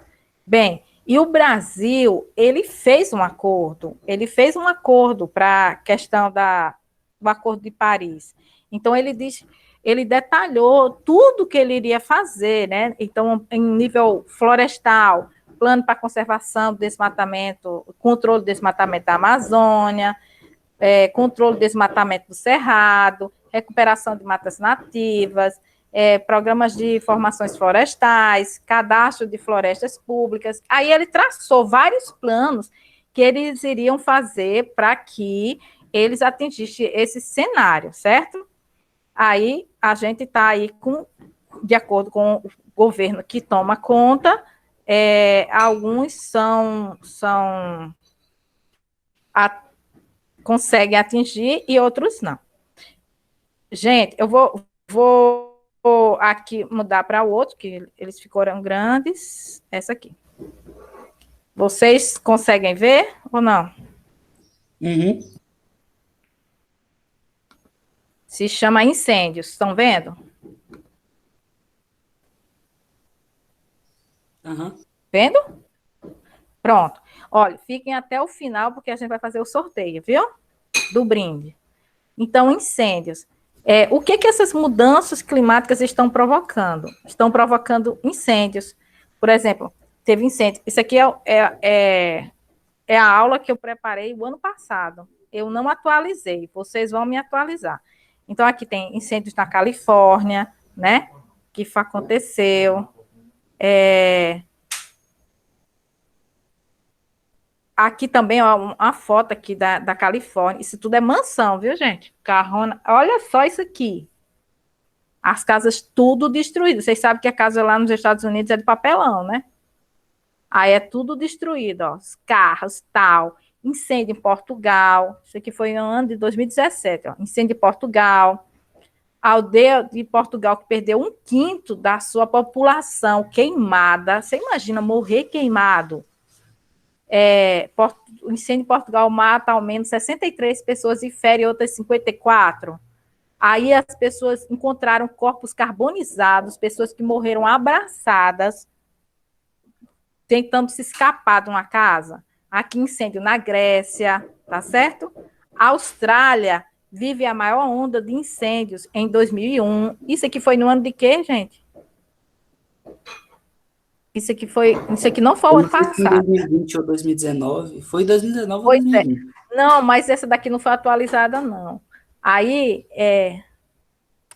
Bem, e o Brasil, ele fez um acordo para a questão do Acordo de Paris. Então, ele detalhou tudo que ele iria fazer, né? Então, em nível florestal, plano para conservação do desmatamento, controle do desmatamento da Amazônia, controle do desmatamento do Cerrado, recuperação de matas nativas, programas de formações florestais, cadastro de florestas públicas. Aí ele traçou vários planos que eles iriam fazer para que eles atingissem esse cenário, certo? Aí a gente está aí de acordo com o governo que toma conta, alguns conseguem atingir e outros não. Gente, eu vou aqui mudar para o outro, que eles ficaram grandes. Essa aqui. Vocês conseguem ver ou não? Uhum. Se chama incêndios, estão vendo? Uhum. Vendo? Pronto. Olha, fiquem até o final, porque a gente vai fazer o sorteio, viu? Do brinde. Então, incêndios. O que essas mudanças climáticas estão provocando? Estão provocando incêndios. Por exemplo, teve incêndio. Isso aqui é a aula que eu preparei o ano passado. Eu não atualizei, vocês vão me atualizar. Então, aqui tem incêndios na Califórnia, né? Que aconteceu. Aqui também, ó, uma foto aqui da Califórnia. Isso tudo é mansão, viu, gente? Carrona. Olha só isso aqui. As casas tudo destruídas. Vocês sabem que a casa lá nos Estados Unidos é de papelão, né? Aí é tudo destruído, ó. Os carros, tal. Incêndio em Portugal. Isso aqui foi no ano de 2017, ó. Incêndio em Portugal. A aldeia de Portugal que perdeu 1/5 da sua população queimada. Você imagina morrer queimado? O incêndio em Portugal mata ao menos 63 pessoas e fere outras 54. Aí as pessoas encontraram corpos carbonizados, pessoas que morreram abraçadas, tentando se escapar de uma casa. Aqui incêndio na Grécia, tá certo? A Austrália vive a maior onda de incêndios em 2001. Isso aqui foi no ano de quê, gente? Isso aqui não foi o ano passado. Foi em 2020 ou 2019? Foi em 2019 ou Pois 2020. Não, mas essa daqui não foi atualizada, não. Aí,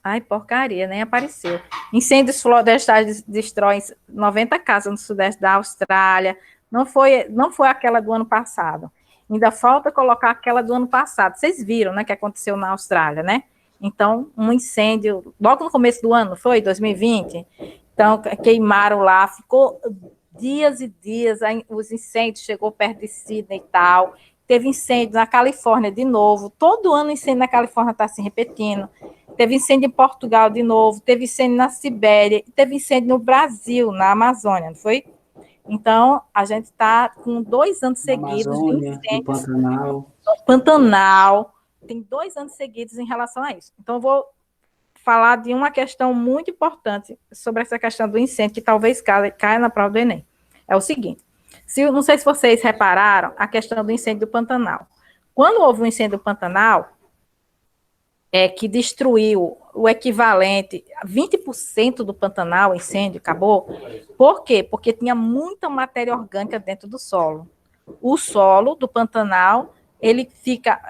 Ai, porcaria, nem apareceu. Incêndios florestais destroem 90 casas no sudeste da Austrália. Não foi aquela do ano passado. Ainda falta colocar aquela do ano passado. Vocês viram, né, que aconteceu na Austrália, né? Então, um incêndio, logo no começo do ano, foi 2020. Então, queimaram lá, ficou dias e dias, os incêndios chegou perto de Sydney e tal. Teve incêndio na Califórnia de novo. Todo ano incêndio na Califórnia está se repetindo. Teve incêndio em Portugal de novo, teve incêndio na Sibéria, teve incêndio no Brasil, na Amazônia, não foi? Então, a gente está com 2 anos Na seguidos de Amazônia, no incêndios. Pantanal. Pantanal, tem 2 anos seguidos em relação a isso. Então, eu vou falar de uma questão muito importante sobre essa questão do incêndio, que talvez caia na prova do Enem. É o seguinte, não sei se vocês repararam a questão do incêndio do Pantanal. Quando houve um incêndio do Pantanal, que destruiu o equivalente a 20% do Pantanal, o incêndio acabou. Por quê? Porque tinha muita matéria orgânica dentro do solo. O solo do Pantanal, ele fica,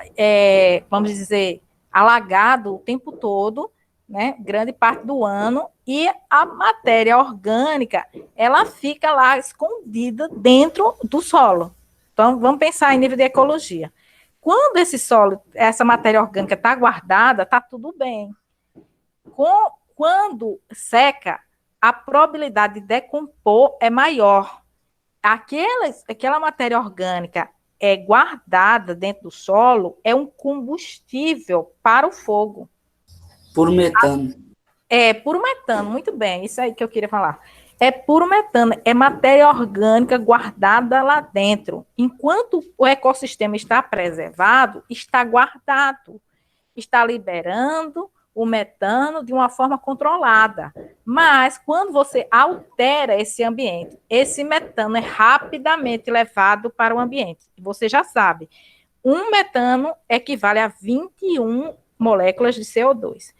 vamos dizer, alagado o tempo todo, né, grande parte do ano, e a matéria orgânica, ela fica lá escondida dentro do solo. Então, vamos pensar em nível de ecologia. Quando esse solo, essa matéria orgânica está guardada, está tudo bem. Quando seca, a probabilidade de decompor é maior. Aquela matéria orgânica guardada dentro do solo é um combustível para o fogo. Puro metano. Puro metano, muito bem, isso aí que eu queria falar. É puro metano, é matéria orgânica guardada lá dentro. Enquanto o ecossistema está preservado, está guardado, está liberando o metano de uma forma controlada. Mas, quando você altera esse ambiente, esse metano é rapidamente levado para o ambiente. Você já sabe, um metano equivale a 21 moléculas de CO2.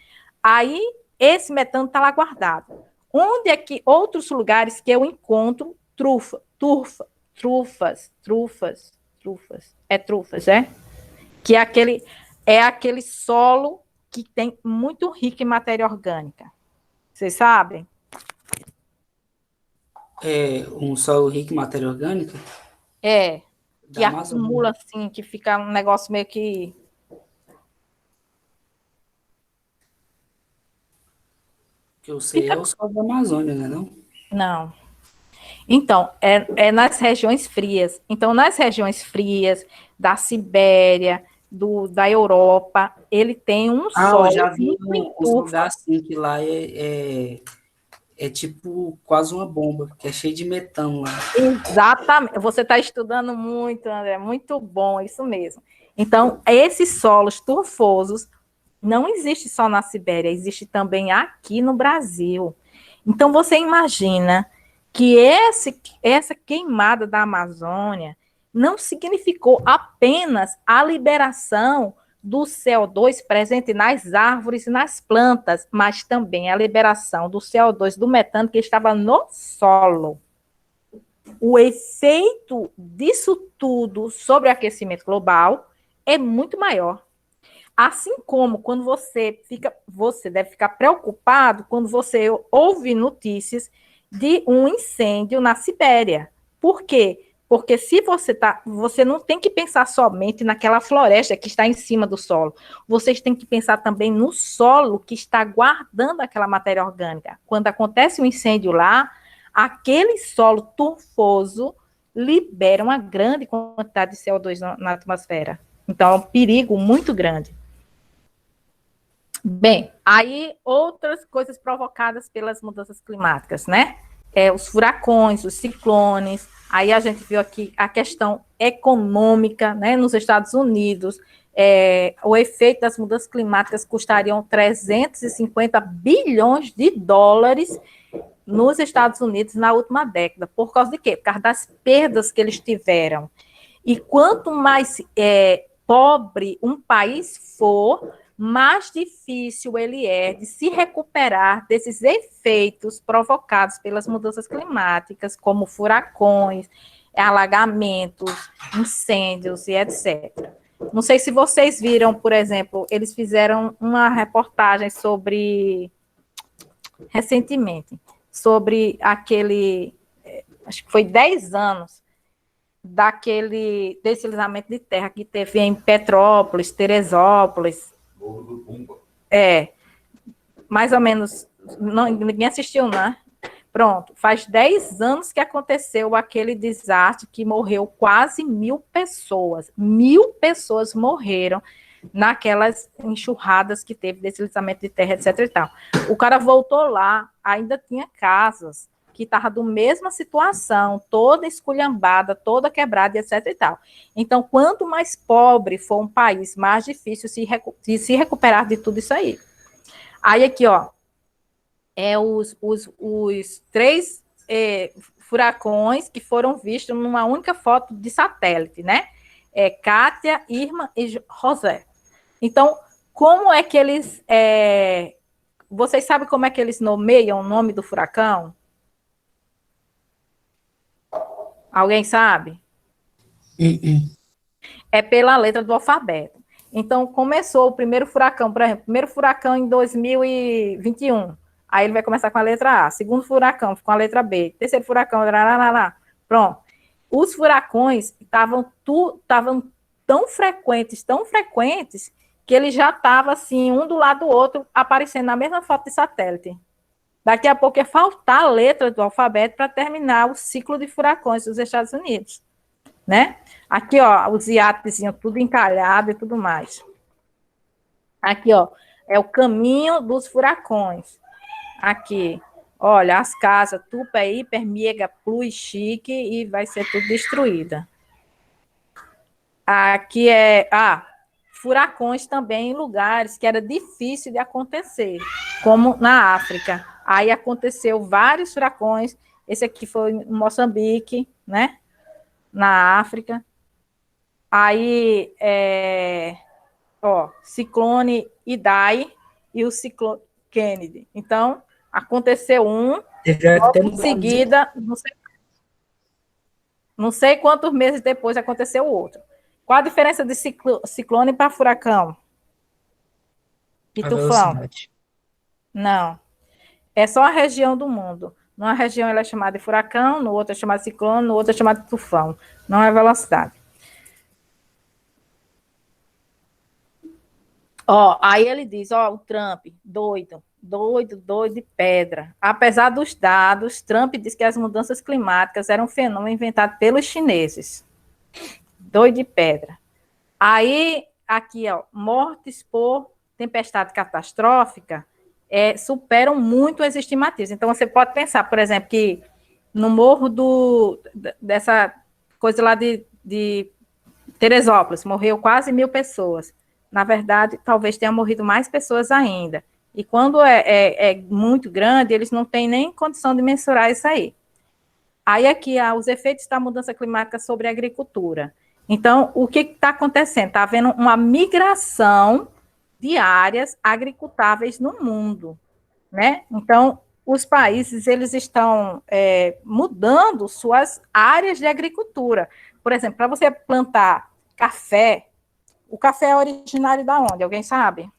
Aí, esse metano está lá guardado. Onde é que outros lugares que eu encontro trufas? Que é aquele solo que tem muito rico em matéria orgânica. Vocês sabem? Um solo rico em matéria orgânica? Que acumula assim, que fica um negócio meio que... Que eu sei é o solo da Amazônia, né, não? Não. Então, é nas regiões frias. Então, nas regiões frias, da Sibéria, da Europa, ele tem um solo... Eu já vi um lugar assim, que lá é tipo quase uma bomba, que é cheio de metano lá. Exatamente. Você está estudando muito, André. Muito bom, isso mesmo. Então, esses solos turfosos não existe só na Sibéria, existe também aqui no Brasil. Então, você imagina que essa queimada da Amazônia não significou apenas a liberação do CO2 presente nas árvores e nas plantas, mas também a liberação do CO2, do metano que estava no solo. O efeito disso tudo sobre o aquecimento global é muito maior. Assim como quando você deve ficar preocupado quando você ouve notícias de um incêndio na Sibéria. Por quê? Porque se você não tem que pensar somente naquela floresta que está em cima do solo. Vocês têm que pensar também no solo que está guardando aquela matéria orgânica. Quando acontece um incêndio lá, aquele solo turfoso libera uma grande quantidade de CO2 na atmosfera. Então, é um perigo muito grande. Bem, aí outras coisas provocadas pelas mudanças climáticas, né? Os furacões, os ciclones. Aí a gente viu aqui a questão econômica, né? Nos Estados Unidos, o efeito das mudanças climáticas custariam 350 bilhões de dólares nos Estados Unidos na última década. Por causa de quê? Por causa das perdas que eles tiveram. E quanto mais pobre um país for, mais difícil ele é de se recuperar desses efeitos provocados pelas mudanças climáticas, como furacões, alagamentos, incêndios e etc. Não sei se vocês viram, por exemplo, eles fizeram uma reportagem recentemente, sobre aquele, acho que foi 10 anos, daquele deslizamento de terra que teve em Petrópolis, Teresópolis. Mais ou menos, não, ninguém assistiu, né? Pronto, faz 10 anos que aconteceu aquele desastre que morreu quase 1.000 pessoas. 1.000 pessoas morreram naquelas enxurradas que teve, deslizamento de terra, etc. e tal. O cara voltou lá, ainda tinha casas que estavam da mesma situação, toda esculhambada, toda quebrada, etc. e tal. Então, quanto mais pobre for um país, mais difícil se recuperar de tudo isso aí. Aí aqui, ó, os 3 furacões que foram vistos numa única foto de satélite, né? Kátia, Irma e José. Então, como é que eles... vocês sabem como é que eles nomeiam o nome do furacão? Alguém sabe? É pela letra do alfabeto. Então, começou o primeiro furacão, por exemplo, primeiro furacão em 2021. Aí ele vai começar com a letra A. Segundo furacão, com a letra B. Terceiro furacão, lá. Pronto. Os furacões estavam tão frequentes, que ele já estava assim, um do lado do outro, aparecendo na mesma foto de satélite. Daqui a pouco ia faltar a letra do alfabeto para terminar o ciclo de furacões dos Estados Unidos, né? Aqui, ó, os iatezinhos tudo encalhado e tudo mais. Aqui, ó, é o caminho dos furacões. Aqui, olha, as casas, tupa é hiper, mega, plus, chique e vai ser tudo destruída. Aqui furacões também em lugares que era difícil de acontecer, como na África. Aí aconteceu vários furacões. Esse aqui foi em Moçambique, né? Na África. Aí, ciclone Idai e o ciclone Kennedy. Então, aconteceu um, logo em seguida, não sei quantos meses depois aconteceu o outro. Qual a diferença de ciclone para furacão? E tufão? Não. É só a região do mundo. Numa região ela é chamada de furacão, no outro é chamada de ciclone, no outro é chamada de tufão. Não é velocidade. Aí ele diz, o Trump, doido de pedra. Apesar dos dados, Trump diz que as mudanças climáticas eram um fenômeno inventado pelos chineses. Doido de pedra. Aí, aqui, mortes por tempestade catastrófica superam muito as estimativas. Então, você pode pensar, por exemplo, que no morro dessa coisa lá de Teresópolis, morreu quase 1.000 pessoas. Na verdade, talvez tenha morrido mais pessoas ainda. E quando é muito grande, eles não têm nem condição de mensurar isso aí. Aí aqui há os efeitos da mudança climática sobre a agricultura. Então, o que está acontecendo? Está havendo uma migração de áreas agricultáveis no mundo, né? Então, os países eles estão mudando suas áreas de agricultura. Por exemplo, para você plantar café, o café é originário da onde? Alguém sabe?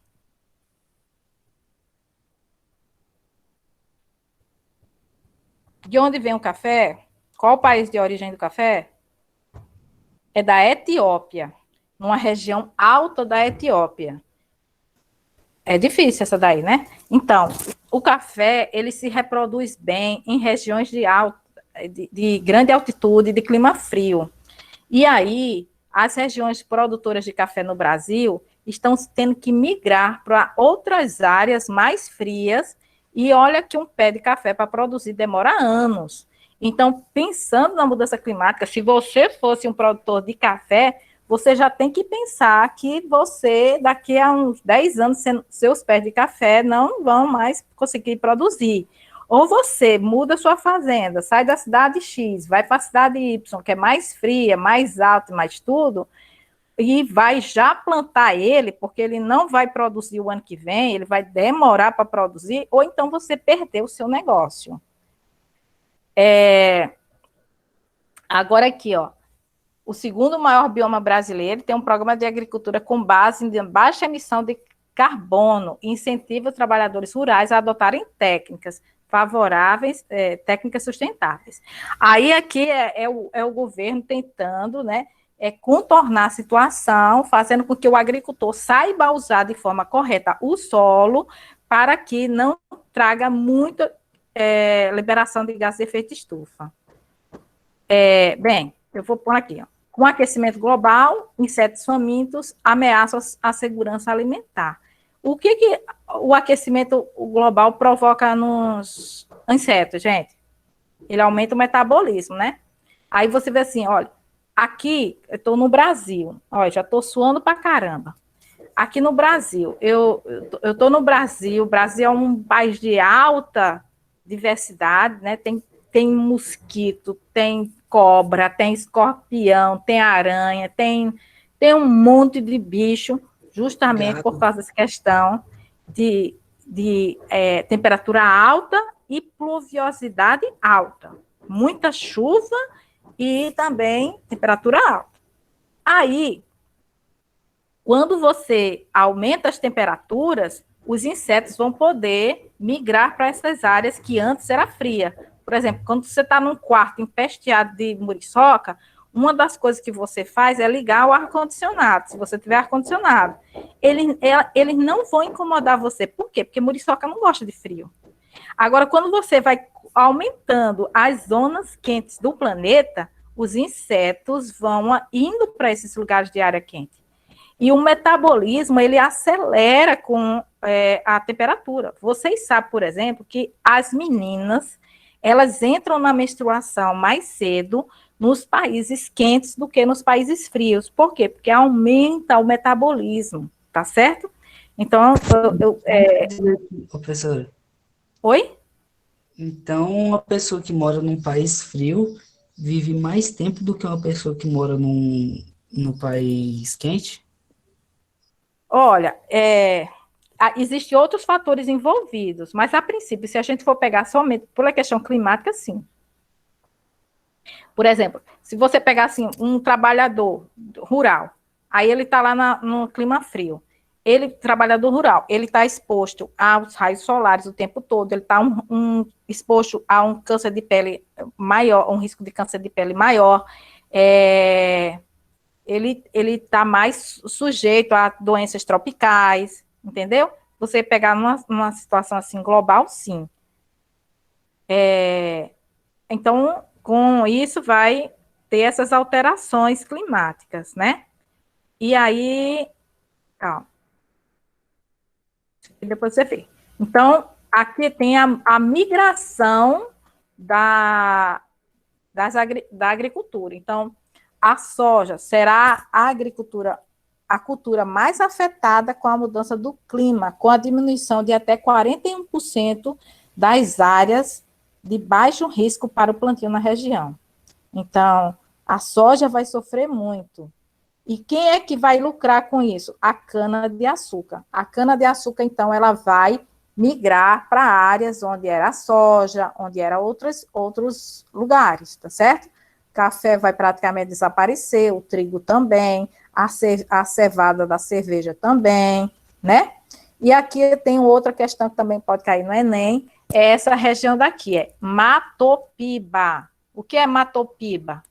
De onde vem o café? Qual o país de origem do café? É da Etiópia, numa região alta da Etiópia. É difícil essa daí, né? Então, o café, ele se reproduz bem em regiões de grande altitude, de clima frio. E aí, as regiões produtoras de café no Brasil estão tendo que migrar para outras áreas mais frias, e olha que um pé de café para produzir demora anos. Então, pensando na mudança climática, se você fosse um produtor de café, você já tem que pensar que você, daqui a uns 10 anos, seus pés de café não vão mais conseguir produzir. Ou você muda sua fazenda, sai da cidade X, vai para a cidade Y, que é mais fria, mais alta, mais tudo, e vai já plantar ele, porque ele não vai produzir o ano que vem, ele vai demorar para produzir, ou então você perdeu o seu negócio. Agora aqui, o segundo maior bioma brasileiro, tem um programa de agricultura com base em baixa emissão de carbono e incentiva os trabalhadores rurais a adotarem técnicas favoráveis, técnicas sustentáveis. Aí aqui é o governo tentando, né, contornar a situação, fazendo com que o agricultor saiba usar de forma correta o solo para que não traga muita liberação de gases de efeito estufa. Bem, eu vou pôr aqui, ó. Com o aquecimento global, insetos famintos ameaçam a segurança alimentar. O que o aquecimento global provoca nos insetos, gente? Ele aumenta o metabolismo, né? Aí você vê assim, olha, aqui eu estou no Brasil, olha, já estou suando pra caramba. Aqui no Brasil, eu estou no Brasil, o Brasil é um país de alta diversidade, né? Tem mosquito, tem cobra, tem escorpião, tem aranha, tem um monte de bicho, justamente por causa dessa questão de temperatura alta e pluviosidade alta. Muita chuva e também temperatura alta. Aí, quando você aumenta as temperaturas, os insetos vão poder migrar para essas áreas que antes era fria. Por exemplo, quando você está num quarto empesteado de muriçoca, uma das coisas que você faz é ligar o ar-condicionado, se você tiver ar-condicionado. Eles não vão incomodar você. Por quê? Porque muriçoca não gosta de frio. Agora, quando você vai aumentando as zonas quentes do planeta, os insetos vão indo para esses lugares de área quente. E o metabolismo, ele acelera com a temperatura. Vocês sabem, por exemplo, que as meninas, elas entram na menstruação mais cedo nos países quentes do que nos países frios. Por quê? Porque aumenta o metabolismo, tá certo? Então, Professora. Oi? Então, uma pessoa que mora num país frio vive mais tempo do que uma pessoa que mora num país quente? Olha, existem outros fatores envolvidos, mas a princípio, se a gente for pegar somente pela questão climática, sim. Por exemplo, se você pegar assim, um trabalhador rural, aí ele está lá no clima frio, trabalhador rural, ele está exposto aos raios solares o tempo todo, ele está exposto a um câncer de pele maior, um risco de câncer de pele maior, ele está mais sujeito a doenças tropicais, entendeu? Você pegar numa situação assim global, sim. Então, com isso vai ter essas alterações climáticas, né? E aí, calma. E depois você vê. Então, aqui tem a migração da agricultura. Então, a soja será a cultura mais afetada com a mudança do clima, com a diminuição de até 41% das áreas de baixo risco para o plantio na região. Então, a soja vai sofrer muito. E quem é que vai lucrar com isso? A cana-de-açúcar. A cana-de-açúcar, então, ela vai migrar para áreas onde era a soja, onde era outros lugares, tá certo? Café vai praticamente desaparecer, o trigo também, a cevada da cerveja também, né? E aqui tem outra questão que também pode cair no Enem, é essa região daqui, é Matopiba. O que é Matopiba?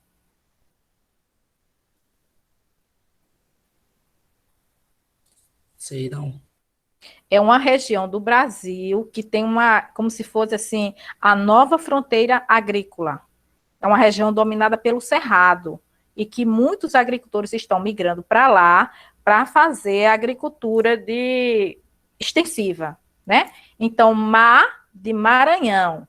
Sei não. É uma região do Brasil que tem como se fosse assim, a nova fronteira agrícola. É uma região dominada pelo cerrado e que muitos agricultores estão migrando para lá para fazer a agricultura extensiva, né? Então, de Maranhão,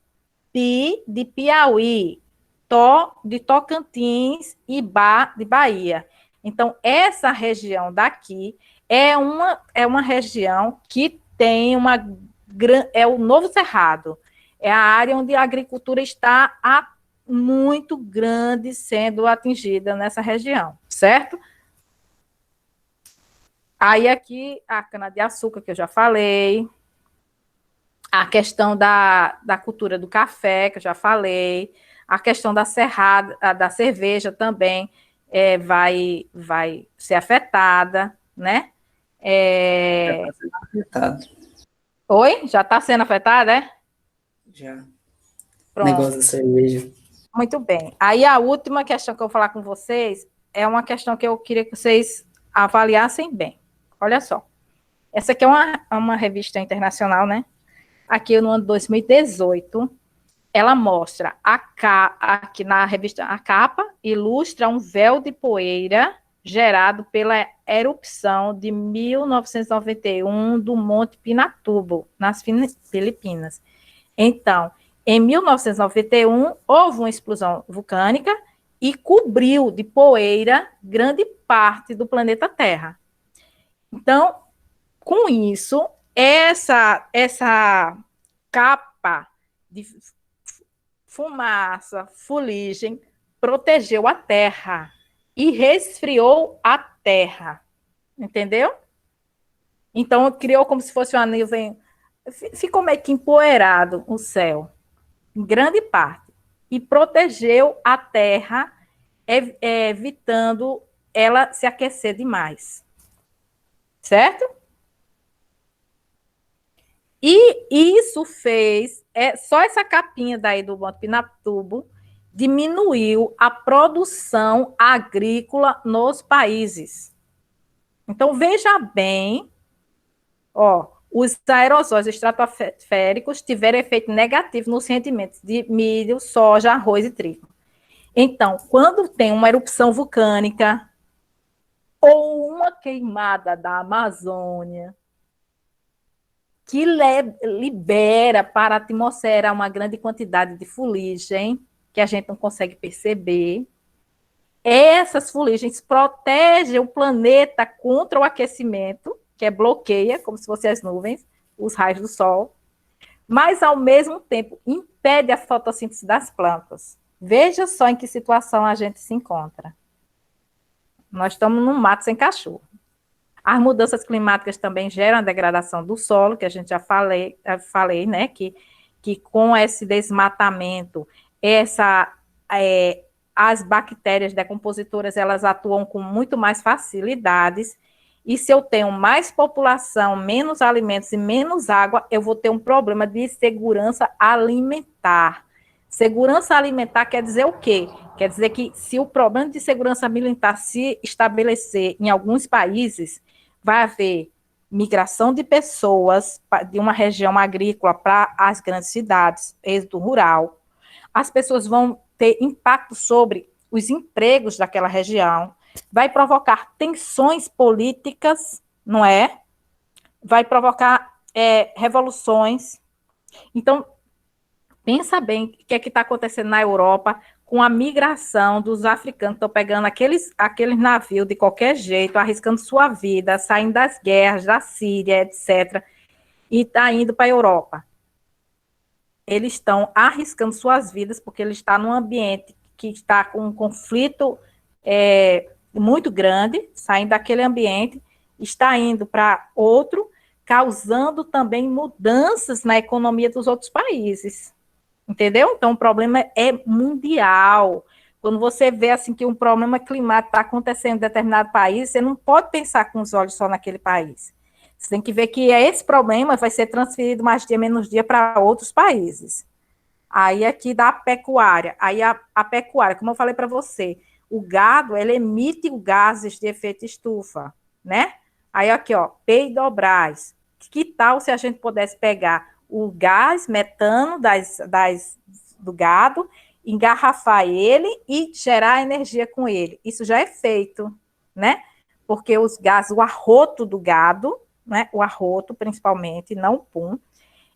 Pi de Piauí, Tó de Tocantins e Ba de Bahia. Então, essa região daqui é uma região que tem é o Novo Cerrado, é a área onde a agricultura está muito grande sendo atingida nessa região, certo? Aí aqui a cana-de-açúcar, que eu já falei, a questão da cultura do café, que eu já falei, a questão da cerveja também, vai ser afetada, né? Já está sendo afetado. Oi? Já está sendo afetada, é? Já. Pronto. Negócio da cerveja. Muito bem. Aí a última questão que eu vou falar com vocês é uma questão que eu queria que vocês avaliassem bem. Olha só. Essa aqui é uma revista internacional, né? Aqui no ano 2018, ela mostra aqui na revista, a capa ilustra um véu de poeira gerado pela erupção de 1991 do Monte Pinatubo, nas Filipinas. Então, em 1991, houve uma explosão vulcânica e cobriu de poeira grande parte do planeta Terra. Então, com isso, essa capa de fumaça, fuligem, protegeu a Terra e resfriou a Terra. Entendeu? Então, criou como se fosse uma nuvem. Ficou meio que empoeirado o céu, em grande parte. E protegeu a Terra, evitando ela se aquecer demais. Certo? E isso fez, só essa capinha daí do Monte Pinatubo diminuiu a produção agrícola nos países. Então, veja bem, ó, os aerossóis estratosféricos tiveram efeito negativo nos rendimentos de milho, soja, arroz e trigo. Então, quando tem uma erupção vulcânica ou uma queimada da Amazônia, que libera para a atmosfera uma grande quantidade de fuligem, que a gente não consegue perceber. Essas fuligens protegem o planeta contra o aquecimento, que bloqueia, como se fossem as nuvens, os raios do sol, mas, ao mesmo tempo, impede a fotossíntese das plantas. Veja só em que situação a gente se encontra. Nós estamos num mato sem cachorro. As mudanças climáticas também geram a degradação do solo, que a gente já falei, né, que com esse desmatamento, as bactérias decompositoras, elas atuam com muito mais facilidades, e se eu tenho mais população, menos alimentos e menos água, eu vou ter um problema de segurança alimentar. Segurança alimentar quer dizer o quê? Quer dizer que se o problema de segurança alimentar se estabelecer em alguns países, vai haver migração de pessoas de uma região agrícola para as grandes cidades, êxodo rural. As pessoas vão ter impacto sobre os empregos daquela região, vai provocar tensões políticas, não é? Vai provocar revoluções. Então, pensa bem o que é que está acontecendo na Europa com a migração dos africanos, estão pegando aqueles navios de qualquer jeito, arriscando sua vida, saindo das guerras, da Síria, etc., e está indo para a Europa. Eles estão arriscando suas vidas porque ele está num ambiente que está com um conflito muito grande, saindo daquele ambiente, está indo para outro, causando também mudanças na economia dos outros países. Entendeu? Então, o problema é mundial. Quando você vê assim que um problema climático está acontecendo em determinado país, você não pode pensar com os olhos só naquele país. Você tem que ver que esse problema vai ser transferido mais dia, menos dia para outros países. Aí aqui da pecuária. Aí a pecuária, como eu falei para você, o gado, ele emite gases de efeito estufa, né? Aí aqui, ó, Peidobras. Que tal se a gente pudesse pegar o gás metano do gado, engarrafar ele e gerar energia com ele? Isso já é feito, né? Porque os gases, o arroto do gado, né? O arroto, principalmente, não o pum,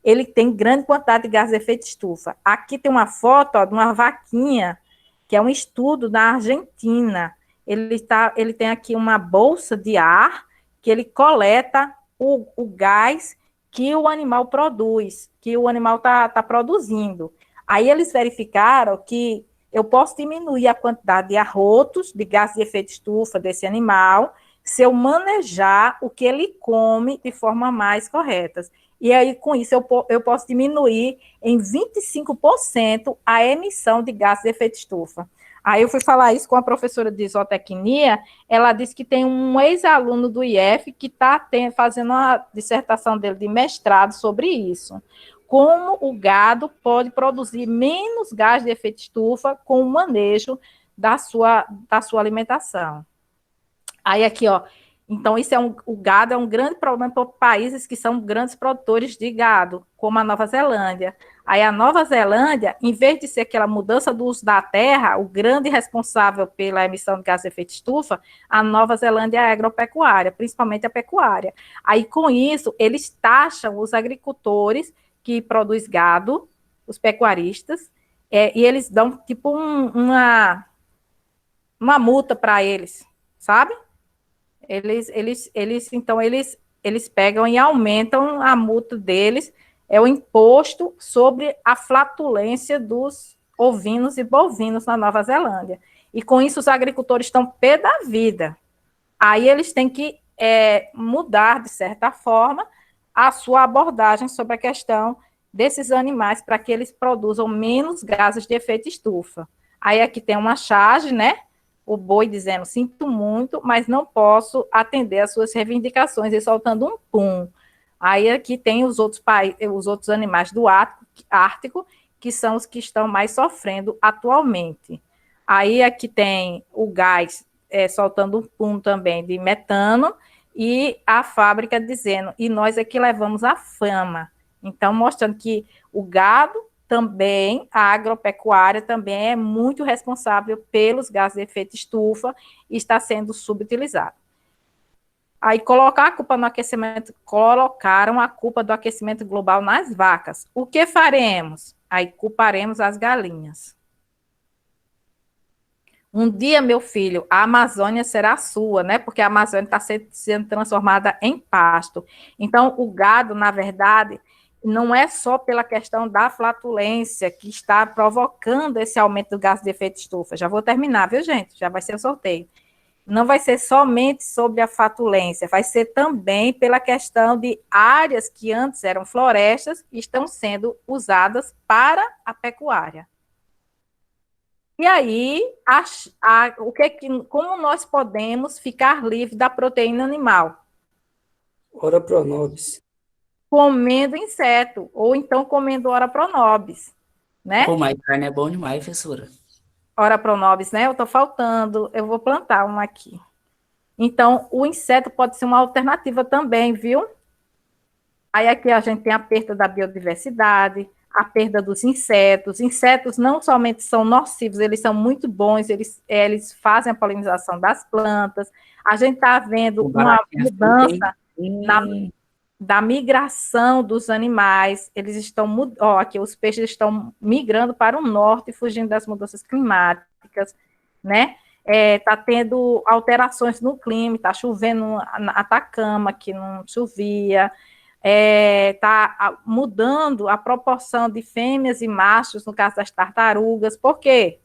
ele tem grande quantidade de gás de efeito estufa. Aqui tem uma foto, ó, de uma vaquinha, que é um estudo da Argentina. Ele tem aqui uma bolsa de ar que ele coleta o gás que o animal produz, que o animal está produzindo. Aí eles verificaram que eu posso diminuir a quantidade de arrotos, de gás de efeito estufa desse animal, se eu manejar o que ele come de forma mais correta. E aí, com isso, eu posso diminuir em 25% a emissão de gás de efeito estufa. Aí eu fui falar isso com a professora de zootecnia, ela disse que tem um ex-aluno do IF que está fazendo a dissertação dele de mestrado sobre isso. Como o gado pode produzir menos gás de efeito estufa com o manejo da sua alimentação. Aí aqui, ó, então isso o gado é um grande problema para países que são grandes produtores de gado, como a Nova Zelândia. Aí a Nova Zelândia, em vez de ser aquela mudança do uso da terra, o grande responsável pela emissão de gás de efeito estufa, a Nova Zelândia é a agropecuária, principalmente a pecuária. Aí com isso, eles taxam os agricultores que produzem gado, os pecuaristas, e eles dão tipo uma multa para eles, sabe? Eles pegam e aumentam a multa deles, é o imposto sobre a flatulência dos ovinos e bovinos na Nova Zelândia. E com isso os agricultores estão pé da vida. Aí eles têm que mudar, de certa forma, a sua abordagem sobre a questão desses animais para que eles produzam menos gases de efeito estufa. Aí aqui tem uma charge, né? O boi dizendo, sinto muito, mas não posso atender às suas reivindicações, e soltando um pum. Aí aqui tem os outros animais do Ártico, que são os que estão mais sofrendo atualmente. Aí aqui tem o gás soltando um pum também de metano, e a fábrica dizendo, e nós é que levamos a fama. Então, mostrando que o gado também, a agropecuária também é muito responsável pelos gases de efeito estufa e está sendo subutilizado. Aí colocaram a culpa do aquecimento global nas vacas. O que faremos? Aí culparemos as galinhas. Um dia, meu filho, a Amazônia será sua, né? Porque a Amazônia está sendo transformada em pasto. Então, o gado, na verdade, não é só pela questão da flatulência que está provocando esse aumento do gás de efeito estufa. Já vou terminar, viu, gente? Já vai ser o sorteio. Não vai ser somente sobre a flatulência, vai ser também pela questão de áreas que antes eram florestas e estão sendo usadas para a pecuária. E aí, como nós podemos ficar livre da proteína animal? Ora pro nobis. Comendo inseto, ou então comendo ora pro nobis, né? Pô, mas carne é bom demais, professora. Ora pro nobis, né? Eu tô faltando, eu vou plantar uma aqui. Então, o inseto pode ser uma alternativa também, viu? Aí aqui a gente tem a perda da biodiversidade, a perda dos insetos. Insetos não somente são nocivos, eles são muito bons, eles fazem a polinização das plantas. A gente está vendo uma mudança da migração dos animais. Eles estão, aqui os peixes estão migrando para o norte, fugindo das mudanças climáticas, né? Está tendo alterações no clima, está chovendo na Atacama, que não chovia. Está mudando a proporção de fêmeas e machos, no caso das tartarugas. Por quê?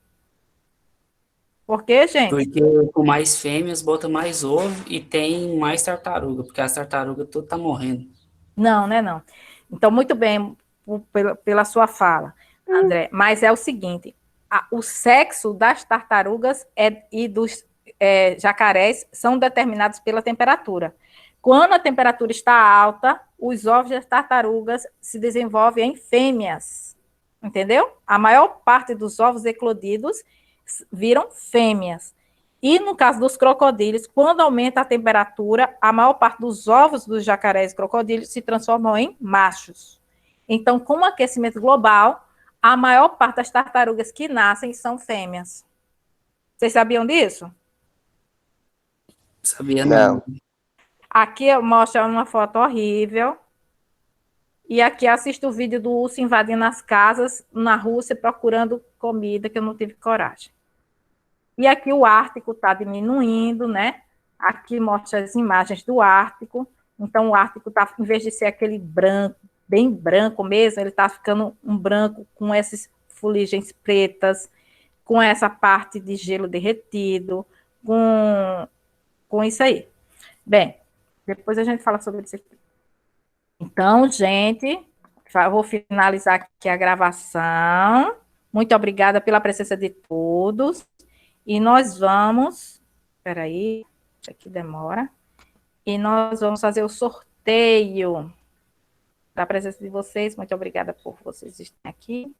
Por quê, gente? Porque com mais fêmeas, bota mais ovo e tem mais tartaruga, porque as tartarugas tudo tá morrendo. Não, né, não. Então, muito bem, pela sua fala, André, mas é o seguinte, o sexo das tartarugas e dos jacarés são determinados pela temperatura. Quando a temperatura está alta, os ovos das tartarugas se desenvolvem em fêmeas, entendeu? A maior parte dos ovos eclodidos viram fêmeas. E no caso dos crocodilos, quando aumenta a temperatura, a maior parte dos ovos dos jacarés e crocodilos se transformam em machos. Então, com o aquecimento global, a maior parte das tartarugas que nascem são fêmeas. Vocês sabiam disso? Sabia não. Aqui mostra uma foto horrível. E aqui assisto o vídeo do urso invadindo as casas na Rússia procurando comida, que eu não tive coragem. E aqui o Ártico está diminuindo, né? Aqui mostra as imagens do Ártico. Então, o Ártico está, em vez de ser aquele branco, bem branco mesmo, ele está ficando um branco com essas fuligens pretas, com essa parte de gelo derretido, com isso aí. Bem, depois a gente fala sobre isso aqui. Então, gente, vou finalizar aqui a gravação. Muito obrigada pela presença de todos. E nós vamos, espera aí, isso aqui demora, e nós vamos fazer o sorteio da presença de vocês. Muito obrigada por vocês estarem aqui.